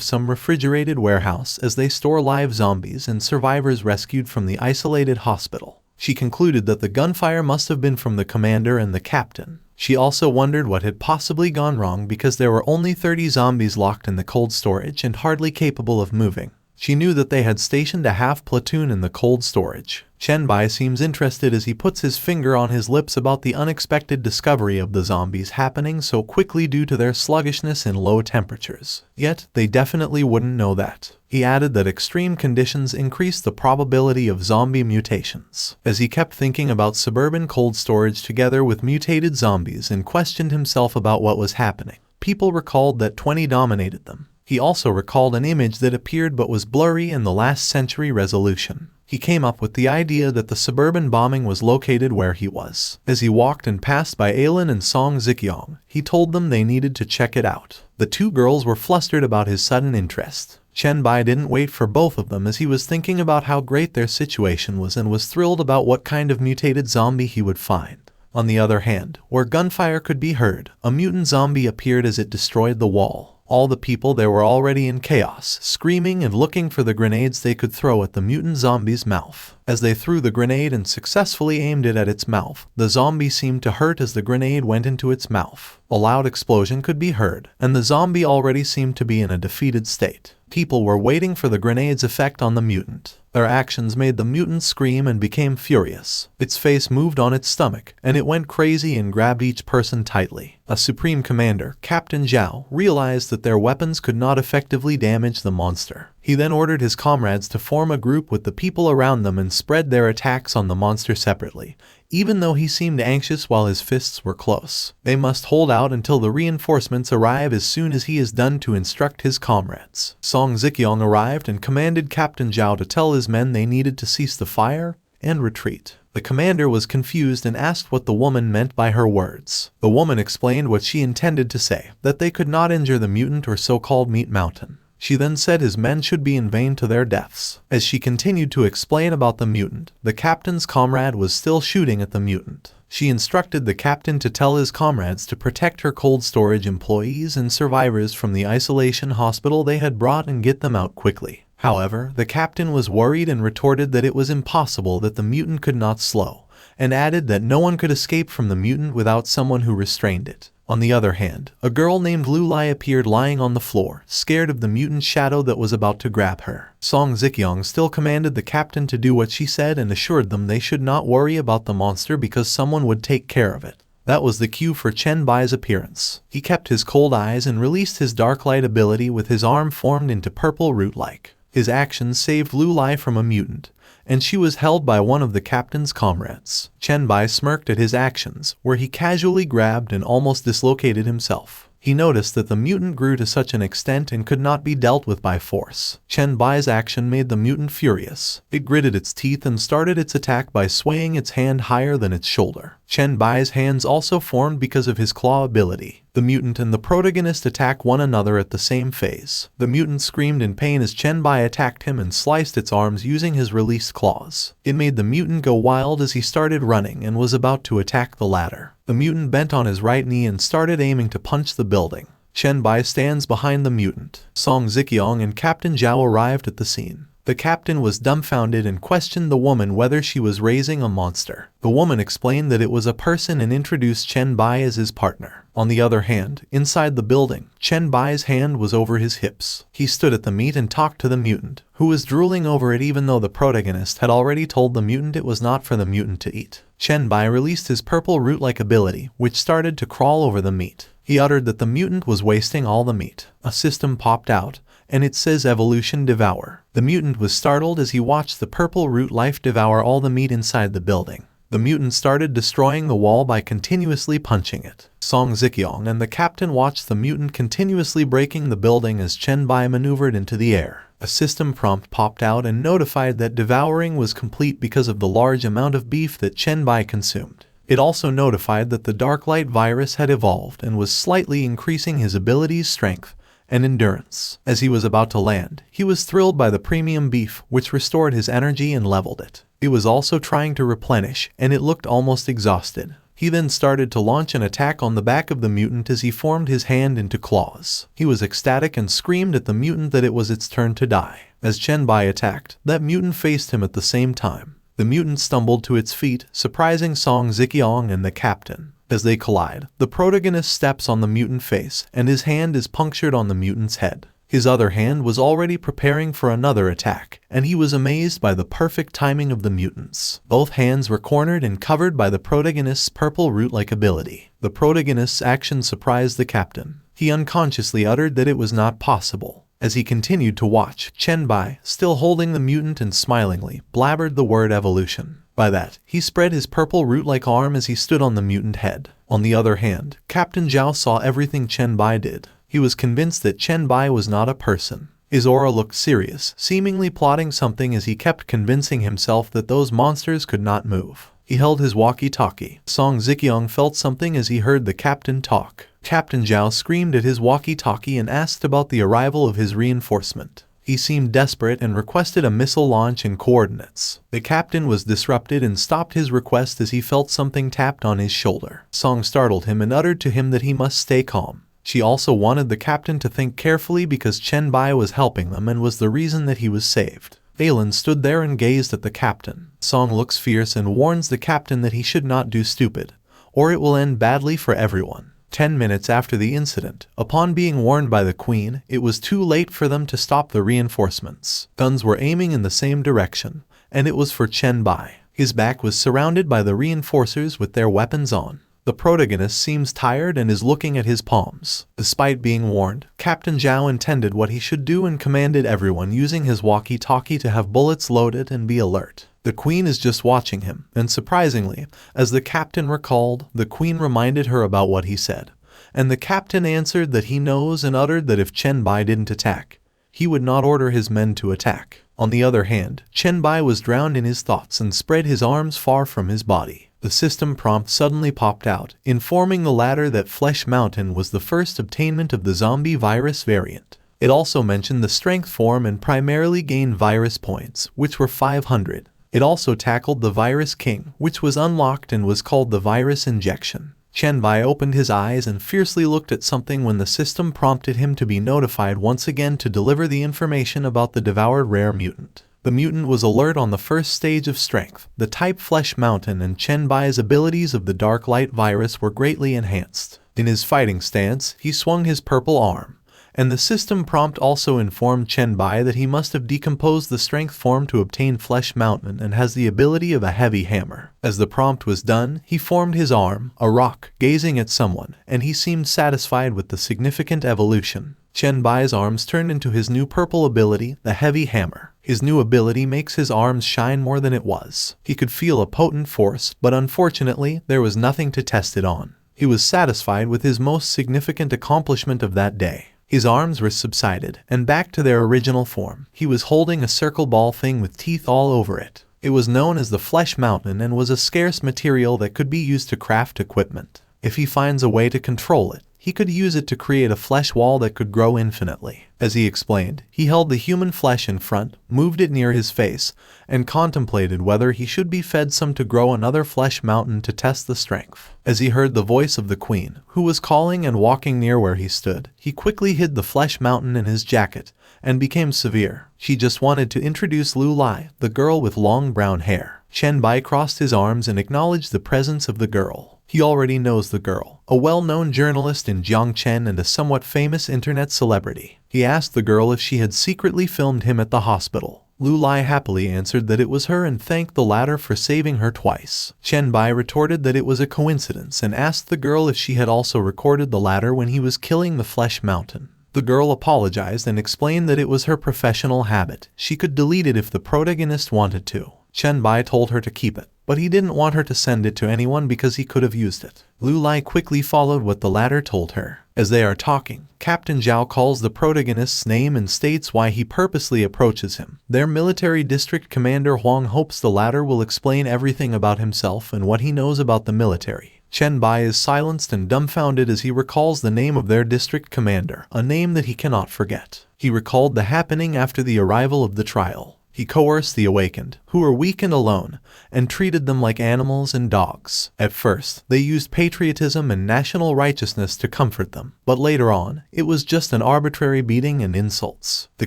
some refrigerated warehouse as they store live zombies and survivors rescued from the isolated hospital. She concluded that the gunfire must have been from the commander and the captain. She also wondered what had possibly gone wrong because there were only 30 zombies locked in the cold storage and hardly capable of moving. She knew that they had stationed a half platoon in the cold storage. Chen Bai seems interested as he puts his finger on his lips about the unexpected discovery of the zombies happening so quickly due to their sluggishness and low temperatures. Yet, they definitely wouldn't know that. He added that extreme conditions increased the probability of zombie mutations. As he kept thinking about suburban cold storage together with mutated zombies and questioned himself about what was happening, people recalled that 20 dominated them. He also recalled an image that appeared but was blurry in the last century resolution. He came up with the idea that the suburban bombing was located where he was. As he walked and passed by Aelin and Song Zikang, he told them they needed to check it out. The two girls were flustered about his sudden interest. Chen Bai didn't wait for both of them as he was thinking about how great their situation was and was thrilled about what kind of mutated zombie he would find. On the other hand, where gunfire could be heard, a mutant zombie appeared as it destroyed the wall. All the people there were already in chaos, screaming and looking for the grenades they could throw at the mutant zombie's mouth. As they threw the grenade and successfully aimed it at its mouth, the zombie seemed to hurt as the grenade went into its mouth. A loud explosion could be heard, and the zombie already seemed to be in a defeated state. People were waiting for the grenade's effect on the mutant. Their actions made the mutant scream and became furious. Its face moved on its stomach, and it went crazy and grabbed each person tightly. A supreme commander, Captain Zhao, realized that their weapons could not effectively damage the monster. He then ordered his comrades to form a group with the people around them and spread their attacks on the monster separately. Even though he seemed anxious while his fists were close, they must hold out until the reinforcements arrive as soon as he is done to instruct his comrades. Song Zikang arrived and commanded Captain Zhao to tell his men they needed to cease the fire and retreat. The commander was confused and asked what the woman meant by her words. The woman explained what she intended to say, that they could not injure the mutant or so-called meat mountain. She then said his men should be in vain to their deaths. As she continued to explain about the mutant, the captain's comrade was still shooting at the mutant. She instructed the captain to tell his comrades to protect her cold storage employees and survivors from the isolation hospital they had brought and get them out quickly. However, the captain was worried and retorted that it was impossible that the mutant could not slow, and added that no one could escape from the mutant without someone who restrained it. On the other hand, a girl named Lulai appeared lying on the floor, scared of the mutant shadow that was about to grab her. Song Zikang still commanded the captain to do what she said and assured them they should not worry about the monster because someone would take care of it. That was the cue for Chen Bai's appearance. He kept his cold eyes and released his dark light ability with his arm formed into purple root-like. His actions saved Lu Lai from a mutant, and she was held by one of the captain's comrades. Chen Bai smirked at his actions, where he casually grabbed and almost dislocated himself. He noticed that the mutant grew to such an extent and could not be dealt with by force. Chen Bai's action made the mutant furious. It gritted its teeth and started its attack by swaying its hand higher than its shoulder. Chen Bai's hands also formed because of his claw ability. The mutant and the protagonist attack one another at the same phase. The mutant screamed in pain as Chen Bai attacked him and sliced its arms using his released claws. It made the mutant go wild as he started running and was about to attack the latter. The mutant bent on his right knee and started aiming to punch the building. Chen Bai stands behind the mutant. Song Zikang and Captain Zhao arrived at the scene. The captain was dumbfounded and questioned the woman whether she was raising a monster. The woman explained that it was a person and introduced Chen Bai as his partner. On the other hand, inside the building, Chen Bai's hand was over his hips. He stood at the meat and talked to the mutant, who was drooling over it even though the protagonist had already told the mutant it was not for the mutant to eat. Chen Bai released his purple root-like ability, which started to crawl over the meat. He uttered that the mutant was wasting all the meat. A system popped out, and it says Evolution Devour. The mutant was startled as he watched the purple root life devour all the meat inside the building. The mutant started destroying the wall by continuously punching it. Song Zikang and the captain watched the mutant continuously breaking the building as Chen Bai maneuvered into the air. A system prompt popped out and notified that devouring was complete because of the large amount of beef that Chen Bai consumed. It also notified that the dark light virus had evolved and was slightly increasing his abilities, strength, and endurance. As he was about to land, he was thrilled by the premium beef, which restored his energy and leveled it. It was also trying to replenish, and it looked almost exhausted. He then started to launch an attack on the back of the mutant as he formed his hand into claws. He was ecstatic and screamed at the mutant that it was its turn to die. As Chen Bai attacked, that mutant faced him at the same time. The mutant stumbled to its feet, surprising Song Zikang and the captain. As they collide, the protagonist steps on the mutant face, and his hand is punctured on the mutant's head. His other hand was already preparing for another attack, and he was amazed by the perfect timing of the mutants. Both hands were cornered and covered by the protagonist's purple root-like ability. The protagonist's action surprised the captain. He unconsciously uttered that it was not possible. As he continued to watch, Chen Bai, still holding the mutant and smilingly, blabbered the word evolution. By that, he spread his purple root-like arm as he stood on the mutant head. On the other hand, Captain Zhao saw everything Chen Bai did. He was convinced that Chen Bai was not a person. His aura looked serious, seemingly plotting something as he kept convincing himself that those monsters could not move. He held his walkie-talkie. Song Zikang felt something as he heard the captain talk. Captain Zhao screamed at his walkie-talkie and asked about the arrival of his reinforcement. He seemed desperate and requested a missile launch and coordinates. The captain was disrupted and stopped his request as he felt something tapped on his shoulder. Song startled him and uttered to him that he must stay calm. She also wanted the captain to think carefully because Chen Bai was helping them and was the reason that he was saved. Alan stood there and gazed at the captain. Song looks fierce and warns the captain that he should not do stupid, or it will end badly for everyone. 10 minutes after the incident, upon being warned by the queen, it was too late for them to stop the reinforcements. Guns were aiming in the same direction, and it was for Chen Bai. His back was surrounded by the reinforcers with their weapons on. The protagonist seems tired and is looking at his palms. Despite being warned, Captain Zhao intended what he should do and commanded everyone using his walkie-talkie to have bullets loaded and be alert. The queen is just watching him, and surprisingly, as the captain recalled, the queen reminded her about what he said. And the captain answered that he knows and uttered that if Chen Bai didn't attack, he would not order his men to attack. On the other hand, Chen Bai was drowned in his thoughts and spread his arms far from his body. The system prompt suddenly popped out, informing the latter that Flesh Mountain was the first obtainment of the zombie virus variant. It also mentioned the strength form and primarily gained virus points, which were 500. It also tackled the Virus King, which was unlocked and was called the Virus Injection. Chen Bai opened his eyes and fiercely looked at something when the system prompted him to be notified once again to deliver the information about the devoured rare mutant. The mutant was alert on the first stage of strength. The type Flesh Mountain and Chen Bai's abilities of the Dark Light virus were greatly enhanced. In his fighting stance, he swung his purple arm, and the system prompt also informed Chen Bai that he must have decomposed the strength form to obtain flesh mountain and has the ability of a heavy hammer. As the prompt was done, he formed his arm, a rock, gazing at someone, and he seemed satisfied with the significant evolution. Chen Bai's arms turned into his new purple ability, the heavy hammer. His new ability makes his arms shine more than it was. He could feel a potent force, but unfortunately, there was nothing to test it on. He was satisfied with his most significant accomplishment of that day. His arms were subsided, and back to their original form. He was holding a circle ball thing with teeth all over it. It was known as the Flesh Mountain and was a scarce material that could be used to craft equipment. If he finds a way to control it, he could use it to create a flesh wall that could grow infinitely. As he explained, he held the human flesh in front, moved it near his face, and contemplated whether he should be fed some to grow another flesh mountain to test the strength. As he heard the voice of the queen, who was calling and walking near where he stood, he quickly hid the flesh mountain in his jacket and became severe. She just wanted to introduce Lu Lai, the girl with long brown hair. Chen Bai crossed his arms and acknowledged the presence of the girl. He already knows the girl, a well-known journalist in Jiangchen and a somewhat famous internet celebrity. He asked the girl if she had secretly filmed him at the hospital. Lu Lai happily answered that it was her and thanked the latter for saving her twice. Chen Bai retorted that it was a coincidence and asked the girl if she had also recorded the latter when he was killing the Flesh Mountain. The girl apologized and explained that it was her professional habit. She could delete it if the protagonist wanted to. Chen Bai told her to keep it, but he didn't want her to send it to anyone because he could have used it. Lu Lai quickly followed what the latter told her. As they are talking, Captain Zhao calls the protagonist's name and states why he purposely approaches him. Their military district commander Huang hopes the latter will explain everything about himself and what he knows about the military. Chen Bai is silenced and dumbfounded as he recalls the name of their district commander, a name that he cannot forget. He recalled the happening after the arrival of the trial. He coerced the awakened, who were weak and alone, and treated them like animals and dogs. At first, they used patriotism and national righteousness to comfort them, but later on, it was just an arbitrary beating and insults. The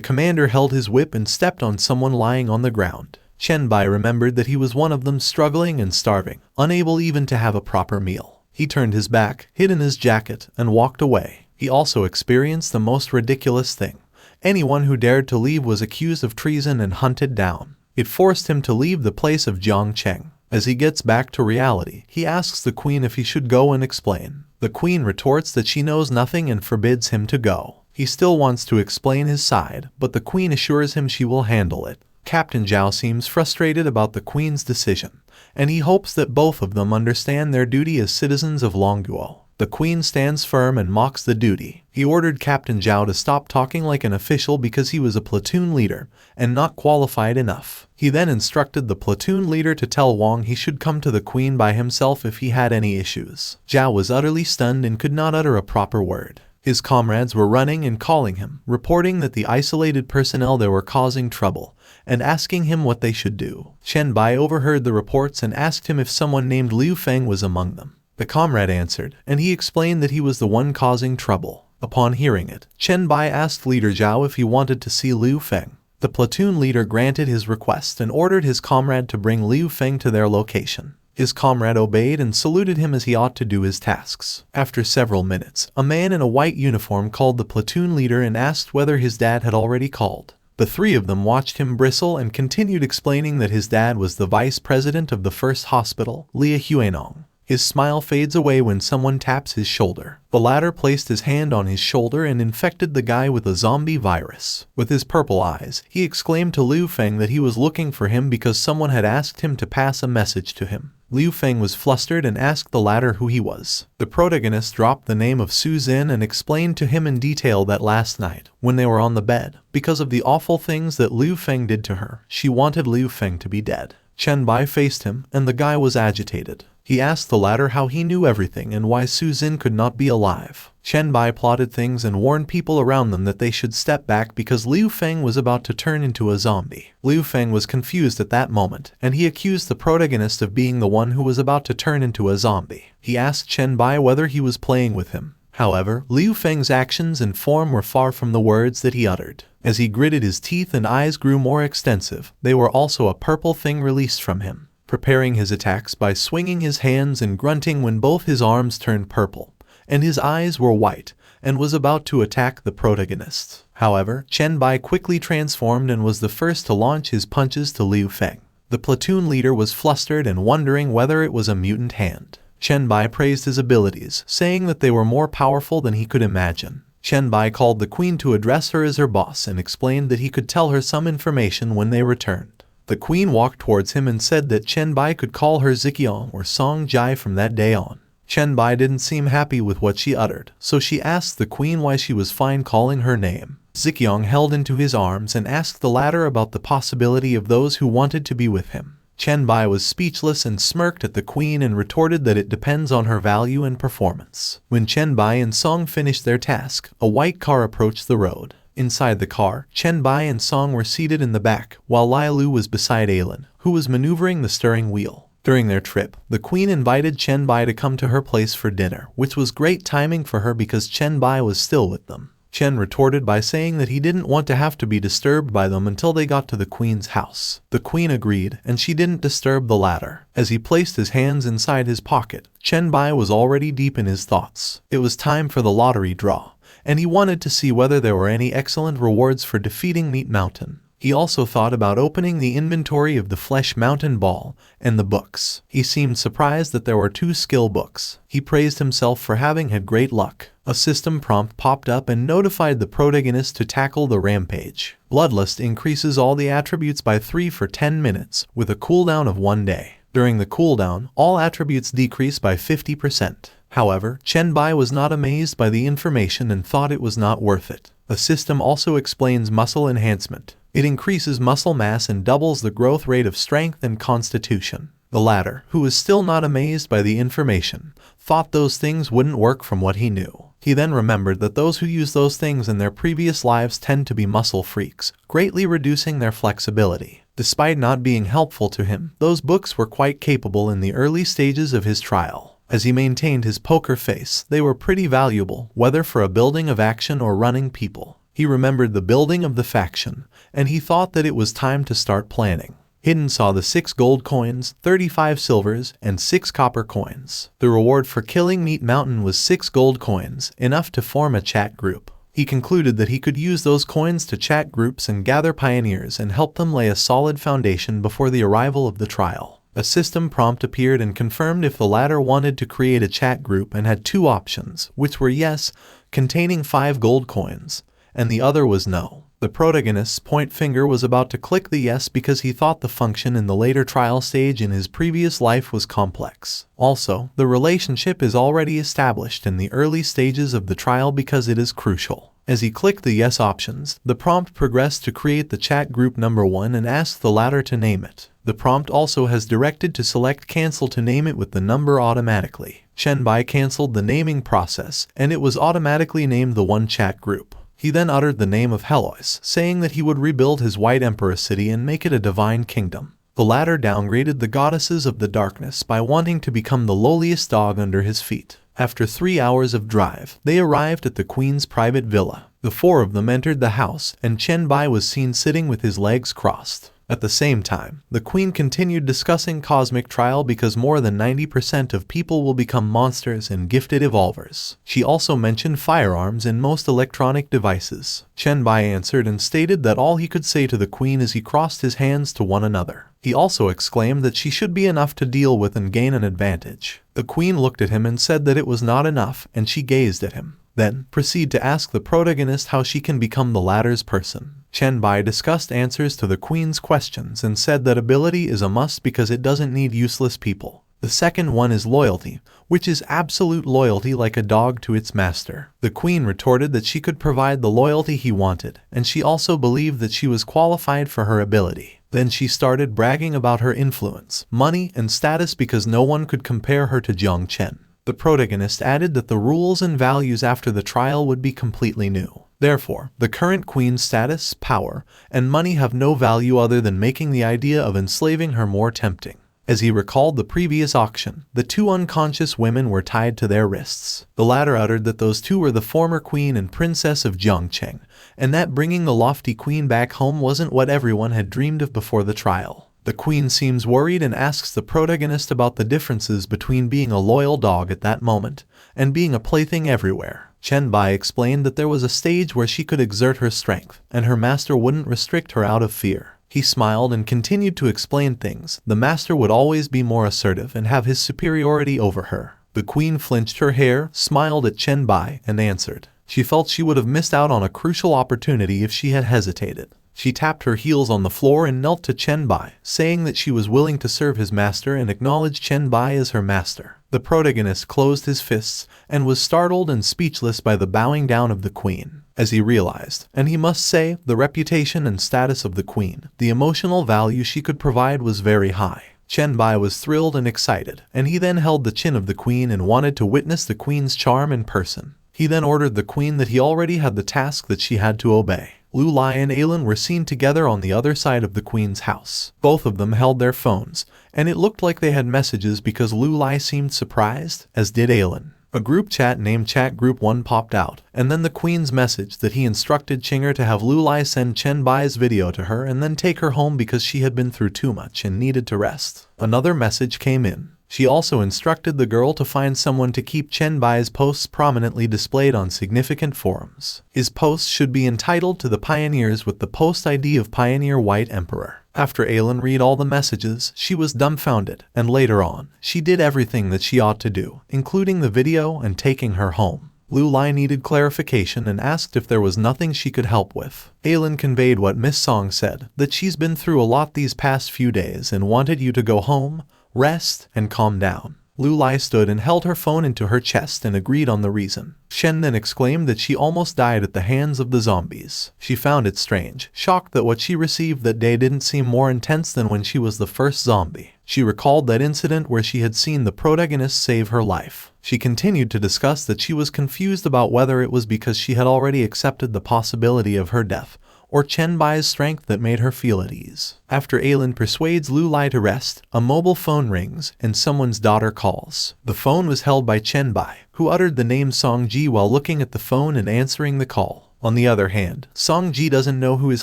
commander held his whip and stepped on someone lying on the ground. Chen Bai remembered that he was one of them, struggling and starving, unable even to have a proper meal. He turned his back, hid in his jacket, and walked away. He also experienced the most ridiculous thing. Anyone who dared to leave was accused of treason and hunted down. It forced him to leave the place of Jiangcheng. As he gets back to reality, he asks the queen if he should go and explain. The queen retorts that she knows nothing and forbids him to go. He still wants to explain his side, but the queen assures him she will handle it. Captain Zhao seems frustrated about the queen's decision, and he hopes that both of them understand their duty as citizens of Longguo. The queen stands firm and mocks the duty. He ordered Captain Zhao to stop talking like an official because he was a platoon leader and not qualified enough. He then instructed the platoon leader to tell Wang he should come to the queen by himself if he had any issues. Zhao was utterly stunned and could not utter a proper word. His comrades were running and calling him, reporting that the isolated personnel there were causing trouble, and asking him what they should do. Chen Bai overheard the reports and asked him if someone named Liu Feng was among them. The comrade answered, and he explained that he was the one causing trouble. Upon hearing it, Chen Bai asked Leader Zhao if he wanted to see Liu Feng. The platoon leader granted his request and ordered his comrade to bring Liu Feng to their location. His comrade obeyed and saluted him as he ought to do his tasks. After several minutes, a man in a white uniform called the platoon leader and asked whether his dad had already called. The three of them watched him bristle and continued explaining that his dad was the vice president of the first hospital, Lia Huinong. His smile fades away when someone taps his shoulder. The latter placed his hand on his shoulder and infected the guy with a zombie virus. With his purple eyes, he exclaimed to Liu Feng that he was looking for him because someone had asked him to pass a message to him. Liu Feng was flustered and asked the latter who he was. The protagonist dropped the name of Suzen and explained to him in detail that last night, when they were on the bed, because of the awful things that Liu Feng did to her, she wanted Liu Feng to be dead. Chen Bai faced him, and the guy was agitated. He asked the latter how he knew everything and why Suzen could not be alive. Chen Bai plotted things and warned people around them that they should step back because Liu Feng was about to turn into a zombie. Liu Feng was confused at that moment, and he accused the protagonist of being the one who was about to turn into a zombie. He asked Chen Bai whether he was playing with him. However, Liu Feng's actions and form were far from the words that he uttered. As he gritted his teeth and eyes grew more extensive, they were also a purple thing released from him, preparing his attacks by swinging his hands and grunting when both his arms turned purple, and his eyes were white, and was about to attack the protagonist. However, Chen Bai quickly transformed and was the first to launch his punches to Liu Feng. The platoon leader was flustered and wondering whether it was a mutant hand. Chen Bai praised his abilities, saying that they were more powerful than he could imagine. Chen Bai called the queen to address her as her boss and explained that he could tell her some information when they returned. The queen walked towards him and said that Chen Bai could call her Zikang or Song Jai from that day on. Chen Bai didn't seem happy with what she uttered, so she asked the queen why she was fine calling her name. Zikang held into his arms and asked the latter about the possibility of those who wanted to be with him. Chen Bai was speechless and smirked at the queen and retorted that it depends on her value and performance. When Chen Bai and Song finished their task, a white car approached the road. Inside the car, Chen Bai and Song were seated in the back, while Lai Lu was beside Ailin, who was maneuvering the steering wheel. During their trip, the queen invited Chen Bai to come to her place for dinner, which was great timing for her because Chen Bai was still with them. Chen retorted by saying that he didn't want to have to be disturbed by them until they got to the queen's house. The queen agreed, and she didn't disturb the latter. As he placed his hands inside his pocket, Chen Bai was already deep in his thoughts. It was time for the lottery draw, and he wanted to see whether there were any excellent rewards for defeating Meat Mountain. He also thought about opening the inventory of the Flesh Mountain Ball and the books. He seemed surprised that there were 2 skill books. He praised himself for having had great luck. A system prompt popped up and notified the protagonist to tackle the rampage. Bloodlust increases all the attributes by 3 for 10 minutes, with a cooldown of 1 day. During the cooldown, all attributes decrease by 50%. However, Chen Bai was not amazed by the information and thought it was not worth it. The system also explains muscle enhancement. It increases muscle mass and doubles the growth rate of strength and constitution. The latter, who was still not amazed by the information, thought those things wouldn't work from what he knew. He then remembered that those who use those things in their previous lives tend to be muscle freaks, greatly reducing their flexibility. Despite not being helpful to him, those books were quite capable in the early stages of his trial. As he maintained his poker face, they were pretty valuable, whether for a building of action or running people. He remembered the building of the faction, and he thought that it was time to start planning. Hidden saw the 6 gold coins, 35 silvers, and 6 copper coins. The reward for killing Meat Mountain was 6 gold coins, enough to form a chat group. He concluded that he could use those coins to chat groups and gather pioneers and help them lay a solid foundation before the arrival of the trial. A system prompt appeared and confirmed if the latter wanted to create a chat group and had 2 options, which were yes, containing 5 gold coins, and the other was no. The protagonist's point finger was about to click the yes because he thought the function in the later trial stage in his previous life was complex. Also, the relationship is already established in the early stages of the trial because it is crucial. As he clicked the yes options, the prompt progressed to create the chat group number 1 and asked the latter to name it. The prompt also has directed to select cancel to name it with the number automatically. Chen Bai canceled the naming process, and it was automatically named the 1 chat group. He then uttered the name of Helois, saying that he would rebuild his White Emperor city and make it a divine kingdom. The latter downgraded the goddesses of the darkness by wanting to become the lowliest dog under his feet. After 3 hours of drive, they arrived at the queen's private villa. The 4 of them entered the house, and Chen Bai was seen sitting with his legs crossed. At the same time, the queen continued discussing cosmic trial because more than 90% of people will become monsters and gifted evolvers. She also mentioned firearms in most electronic devices. Chen Bai answered and stated that all he could say to the queen as he crossed his hands to one another. He also exclaimed that she should be enough to deal with and gain an advantage. The queen looked at him and said that it was not enough, and she gazed at him. Then, proceed to ask the protagonist how she can become the latter's person. Chen Bai discussed answers to the queen's questions and said that ability is a must because it doesn't need useless people. The second one is loyalty, which is absolute loyalty like a dog to its master. The queen retorted that she could provide the loyalty he wanted, and she also believed that she was qualified for her ability. Then she started bragging about her influence, money, and status because no one could compare her to Jiang Chen. The protagonist added that the rules and values after the trial would be completely new. Therefore, the current queen's status, power, and money have no value other than making the idea of enslaving her more tempting. As he recalled the previous auction, the 2 unconscious women were tied to their wrists. The latter uttered that those 2 were the former queen and princess of Jiangcheng, and that bringing the lofty queen back home wasn't what everyone had dreamed of before the trial. The queen seems worried and asks the protagonist about the differences between being a loyal dog at that moment and being a plaything everywhere. Chen Bai explained that there was a stage where she could exert her strength, and her master wouldn't restrict her out of fear. He smiled and continued to explain things. The master would always be more assertive and have his superiority over her. The queen flinched her hair, smiled at Chen Bai, and answered. She felt she would have missed out on a crucial opportunity if she had hesitated. She tapped her heels on the floor and knelt to Chen Bai, saying that she was willing to serve his master and acknowledged Chen Bai as her master. The protagonist closed his fists and was startled and speechless by the bowing down of the queen, as he realized, and he must say, the reputation and status of the queen, the emotional value she could provide was very high. Chen Bai was thrilled and excited, and he then held the chin of the queen and wanted to witness the queen's charm in person. He then ordered the queen that he already had the task that she had to obey. Lu Lai and Alan were seen together on the other side of the queen's house. Both of them held their phones, and it looked like they had messages because Lu Lai seemed surprised, as did Alan. A group chat named Chat Group 1 popped out, and then the queen's message that he instructed Chinger to have Lu Lai send Chen Bai's video to her and then take her home because she had been through too much and needed to rest. Another message came in. She also instructed the girl to find someone to keep Chen Bai's posts prominently displayed on significant forums. His posts should be entitled to the pioneers with the post ID of Pioneer White Emperor. After Alan read all the messages, she was dumbfounded, and later on, she did everything that she ought to do, including the video and taking her home. Lu Lai needed clarification and asked if there was nothing she could help with. Alan conveyed what Miss Song said, that she's been through a lot these past few days and wanted you to go home, rest, and calm down. Lu Lai stood and held her phone into her chest and agreed on the reason. Shen then exclaimed that she almost died at the hands of the zombies. She found it strange, shocked that what she received that day didn't seem more intense than when she was the first zombie. She recalled that incident where she had seen the protagonist save her life. She continued to discuss that she was confused about whether it was because she had already accepted the possibility of her death, or Chen Bai's strength that made her feel at ease. After Alan persuades Lu Lai to rest, a mobile phone rings and someone's daughter calls. The phone was held by Chen Bai, who uttered the name Song Ji while looking at the phone and answering the call. On the other hand, Song Ji doesn't know who is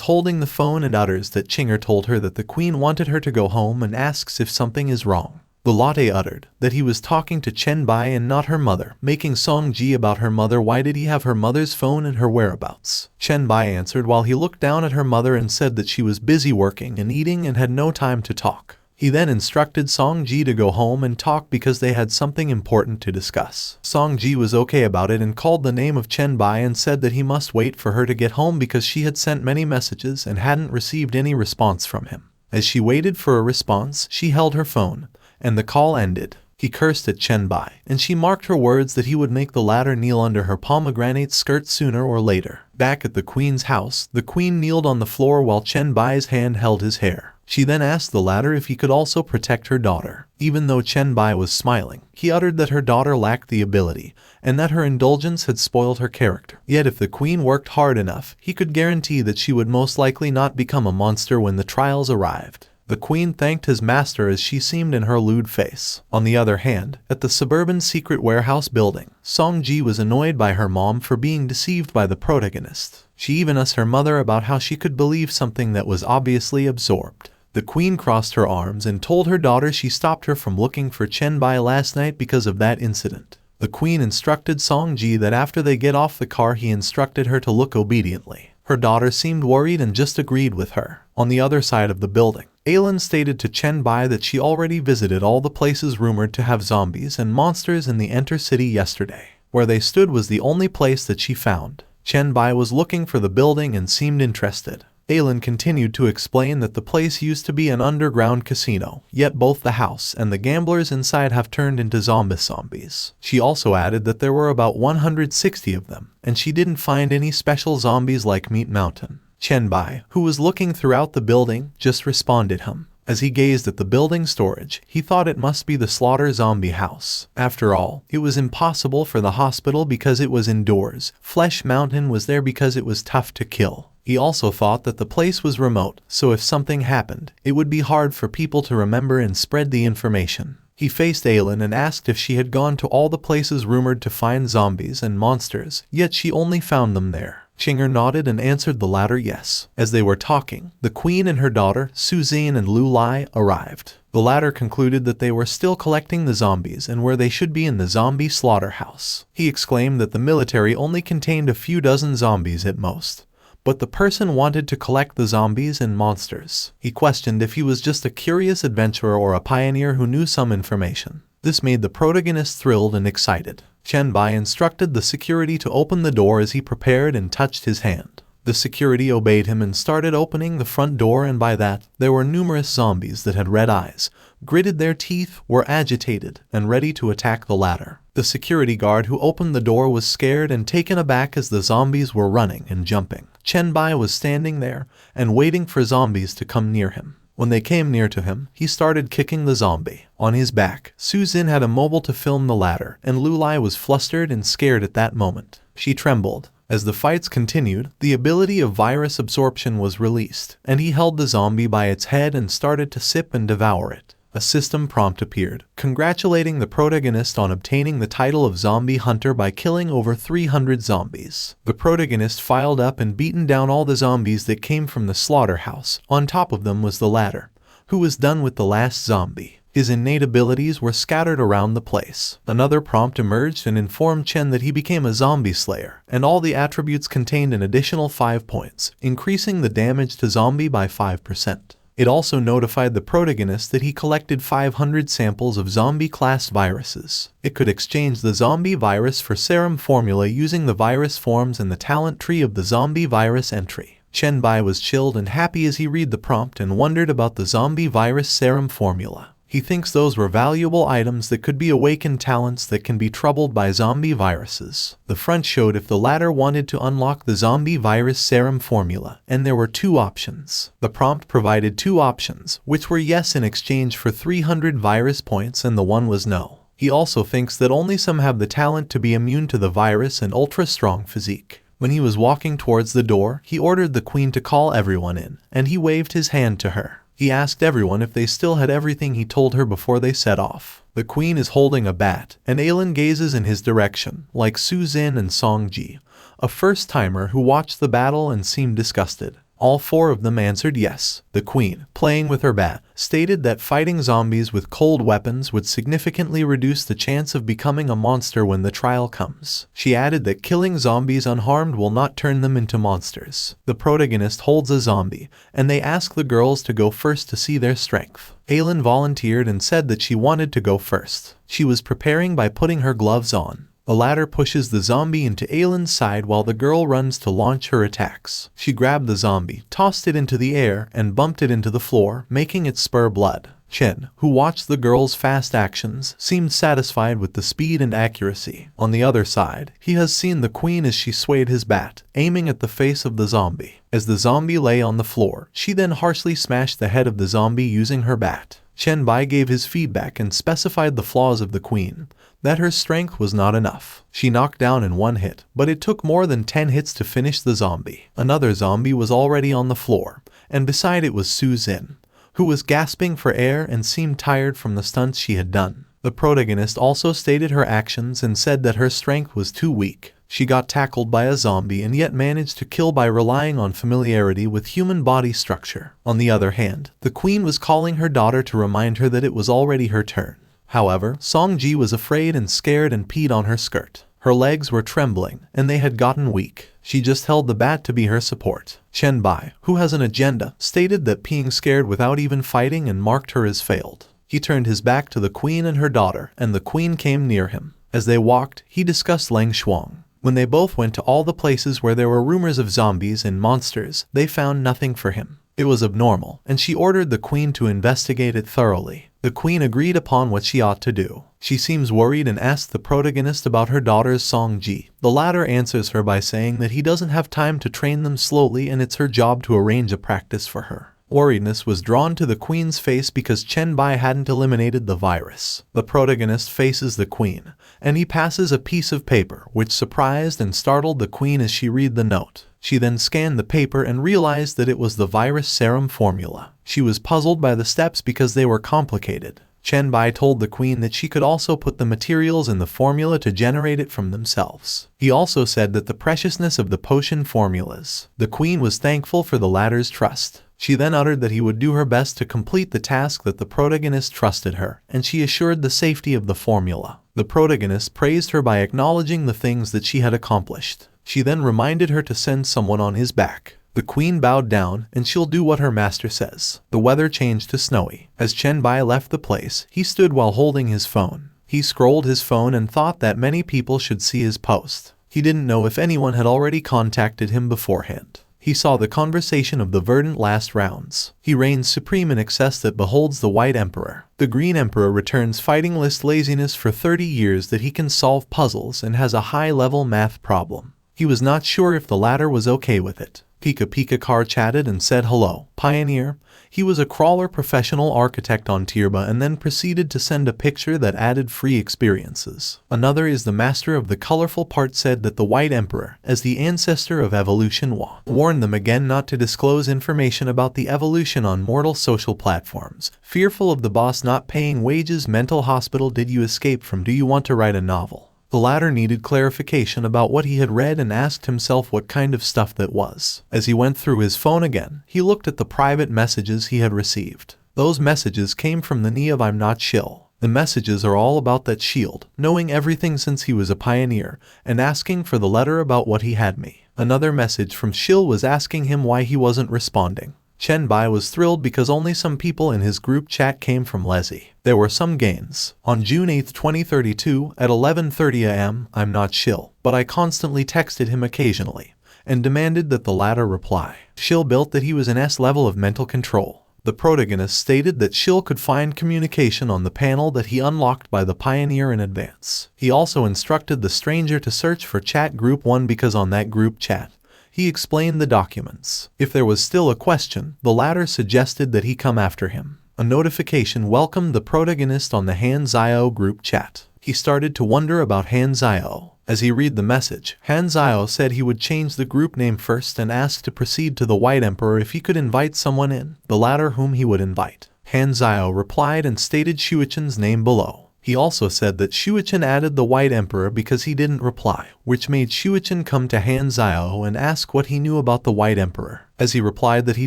holding the phone and utters that Chinger told her that the queen wanted her to go home and asks if something is wrong. The latte uttered that he was talking to Chen Bai and not her mother, making Song Ji about her mother. Why did he have her mother's phone and her whereabouts? Chen Bai answered while he looked down at her mother and said that she was busy working and eating and had no time to talk. He then instructed Song Ji to go home and talk because they had something important to discuss. Song Ji was okay about it and called the name of Chen Bai and said that he must wait for her to get home because she had sent many messages and hadn't received any response from him. As she waited for a response, she held her phone, and the call ended. He cursed at Chen Bai, and she marked her words that he would make the latter kneel under her pomegranate skirt sooner or later. Back at the queen's house, the queen kneeled on the floor while Chen Bai's hand held his hair. She then asked the latter if he could also protect her daughter. Even though Chen Bai was smiling, he uttered that her daughter lacked the ability, and that her indulgence had spoiled her character. Yet if the queen worked hard enough, he could guarantee that she would most likely not become a monster when the trials arrived. The queen thanked his master as she seemed in her lewd face. On the other hand, at the suburban secret warehouse building, Song Ji was annoyed by her mom for being deceived by the protagonist. She even asked her mother about how she could believe something that was obviously absorbed. The queen crossed her arms and told her daughter she stopped her from looking for Chen Bai last night because of that incident. The queen instructed Song Ji that after they get off the car he instructed her to look obediently. Her daughter seemed worried and just agreed with her. On the other side of the building, Alan stated to Chen Bai that she already visited all the places rumored to have zombies and monsters in the Enter City yesterday. Where they stood was the only place that she found. Chen Bai was looking for the building and seemed interested. Alan continued to explain that the place used to be an underground casino, yet both the house and the gamblers inside have turned into zombies. She also added that there were about 160 of them, and she didn't find any special zombies like Meat Mountain. Chen Bai, who was looking throughout the building, just responded him. As he gazed at the building storage, he thought it must be the slaughter zombie house. After all, it was impossible for the hospital because it was indoors. Flesh Mountain was there because it was tough to kill. He also thought that the place was remote, so if something happened, it would be hard for people to remember and spread the information. He faced Aylin and asked if she had gone to all the places rumored to find zombies and monsters, yet she only found them there. Chinger nodded and answered the latter yes. As they were talking, the queen and her daughter, Suzen and Lu Lai, arrived. The latter concluded that they were still collecting the zombies and where they should be in the zombie slaughterhouse. He exclaimed that the military only contained a few dozen zombies at most. But the person wanted to collect the zombies and monsters. He questioned if he was just a curious adventurer or a pioneer who knew some information. This made the protagonist thrilled and excited. Chen Bai instructed the security to open the door as he prepared and touched his hand. The security obeyed him and started opening the front door, and by that, there were numerous zombies that had red eyes, gritted their teeth, were agitated, and ready to attack the latter. The security guard who opened the door was scared and taken aback as the zombies were running and jumping. Chen Bai was standing there and waiting for zombies to come near him. When they came near to him, he started kicking the zombie. On his back, Suzen had a mobile to film the latter, and Lu Lai was flustered and scared at that moment. She trembled. As the fights continued, the ability of virus absorption was released, and he held the zombie by its head and started to sip and devour it. A system prompt appeared, congratulating the protagonist on obtaining the title of Zombie Hunter by killing over 300 zombies. The protagonist filed up and beaten down all the zombies that came from the slaughterhouse. On top of them was the latter, who was done with the last zombie. His innate abilities were scattered around the place. Another prompt emerged and informed Chen that he became a zombie slayer, and all the attributes contained an additional 5 points, increasing the damage to zombie by 5%. It also notified the protagonist that he collected 500 samples of zombie-class viruses. It could exchange the zombie virus for serum formula using the virus forms in the talent tree of the zombie virus entry. Chen Bai was chilled and happy as he read the prompt and wondered about the zombie virus serum formula. He thinks those were valuable items that could be awakened talents that can be troubled by zombie viruses. The front showed if the latter wanted to unlock the zombie virus serum formula, and there were 2 options. The prompt provided 2 options, which were yes in exchange for 300 virus points, and the one was no. He also thinks that only some have the talent to be immune to the virus and ultra-strong physique. When he was walking towards the door, he ordered the queen to call everyone in, and he waved his hand to her. He asked everyone if they still had everything he told her before they set off. The queen is holding a bat, and Alan gazes in his direction, like Suzen and Songji, a first-timer who watched the battle and seemed disgusted. All 4 of them answered yes. The queen, playing with her bat, stated that fighting zombies with cold weapons would significantly reduce the chance of becoming a monster when the trial comes. She added that killing zombies unharmed will not turn them into monsters. The protagonist holds a zombie, and they ask the girls to go first to see their strength. Aylin volunteered and said that she wanted to go first. She was preparing by putting her gloves on. The latter pushes the zombie into Aylin's side while the girl runs to launch her attacks. She grabbed the zombie, tossed it into the air, and bumped it into the floor, making it spur blood. Chen, who watched the girl's fast actions, seemed satisfied with the speed and accuracy. On the other side, he has seen the queen as she swayed his bat, aiming at the face of the zombie. As the zombie lay on the floor, she then harshly smashed the head of the zombie using her bat. Chen Bai gave his feedback and specified the flaws of the queen, that her strength was not enough. She knocked down in 1 hit, but it took more than 10 hits to finish the zombie. Another zombie was already on the floor, and beside it was Suzen, who was gasping for air and seemed tired from the stunts she had done. The protagonist also stated her actions and said that her strength was too weak. She got tackled by a zombie and yet managed to kill by relying on familiarity with human body structure. On the other hand, the queen was calling her daughter to remind her that it was already her turn. However, Songji was afraid and scared and peed on her skirt. Her legs were trembling, and they had gotten weak. She just held the bat to be her support. Chen Bai, who has an agenda, stated that peeing scared without even fighting and marked her as failed. He turned his back to the queen and her daughter, and the queen came near him. As they walked, he discussed Lang Shuang. When they both went to all the places where there were rumors of zombies and monsters, they found nothing for him. It was abnormal, and she ordered the queen to investigate it thoroughly. The queen agreed upon what she ought to do. She seems worried and asks the protagonist about her daughter's Songji. The latter answers her by saying that he doesn't have time to train them slowly and it's her job to arrange a practice for her. Worriedness was drawn to the queen's face because Chen Bai hadn't eliminated the virus. The protagonist faces the queen, and he passes a piece of paper, which surprised and startled the queen as she read the note. She then scanned the paper and realized that it was the virus serum formula. She was puzzled by the steps because they were complicated. Chen Bai told the queen that she could also put the materials in the formula to generate it from themselves. He also said that the preciousness of the potion formulas. The queen was thankful for the latter's trust. She then uttered that he would do her best to complete the task that the protagonist trusted her, and she assured the safety of the formula. The protagonist praised her by acknowledging the things that she had accomplished. She then reminded her to send someone on his back. The queen bowed down, and she'll do what her master says. The weather changed to snowy. As Chen Bai left the place, he stood while holding his phone. He scrolled his phone and thought that many people should see his post. He didn't know if anyone had already contacted him beforehand. He saw the conversation of the verdant last rounds. He reigns supreme in excess that beholds the White Emperor. The Green Emperor returns fighting list laziness for 30 years that he can solve puzzles and has a high-level math problem. He was not sure if the latter was okay with it. Pika Pika Car chatted and said hello, Pioneer. He was a crawler professional architect on Tirba and then proceeded to send a picture that added free experiences. Another is the master of the colorful part said that the White Emperor, as the ancestor of evolution, warned them again not to disclose information about the evolution on mortal social platforms. Fearful of the boss not paying wages, mental hospital did you escape from? Do you want to write a novel? The latter needed clarification about what he had read and asked himself what kind of stuff that was. As he went through his phone again, he looked at the private messages he had received. Those messages came from the knee of I'm not chill. The messages are all about that shield, knowing everything since he was a pioneer, and asking for the letter about what he had me. Another message from Shill was asking him why he wasn't responding. Chen Bai was thrilled because only some people in his group chat came from Leslie. There were some gains. On June 8, 2032, at 11:30 am, I'm not Shill, but I constantly texted him occasionally, and demanded that the latter reply. Shill built that he was an S level of mental control. The protagonist stated that Shill could find communication on the panel that he unlocked by the Pioneer in advance. He also instructed the stranger to search for chat group 1 because on that group chat, he explained the documents. If there was still a question, the latter suggested that he come after him. A notification welcomed the protagonist on the Hanzio group chat. He started to wonder about Hanzio. As he read the message, Hanzio said he would change the group name first and asked to proceed to the White Emperor if he could invite someone in, the latter whom he would invite. Hanzio replied and stated Shuichen's name below. He also said that Shuichen added the White Emperor because he didn't reply, which made Shuichen come to Hanzio and ask what he knew about the White Emperor. As he replied that he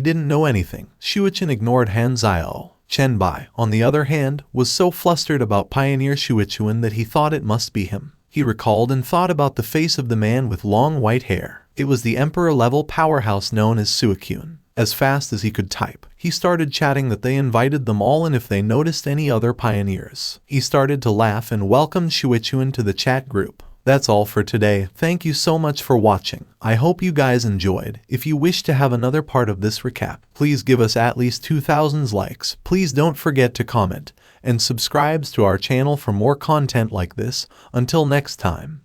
didn't know anything, Shuichen ignored Hanzio. Chen Bai, on the other hand, was so flustered about Pioneer Shuichuan that he thought it must be him. He recalled and thought about the face of the man with long white hair. It was the Emperor-level powerhouse known as Suikyun. As fast as he could type, he started chatting that they invited them all in if they noticed any other pioneers. He started to laugh and welcomed Shuichuan to the chat group. That's all for today. Thank you so much for watching. I hope you guys enjoyed. If you wish to have another part of this recap, please give us at least 2,000 likes. Please don't forget to comment and subscribe to our channel for more content like this. Until next time.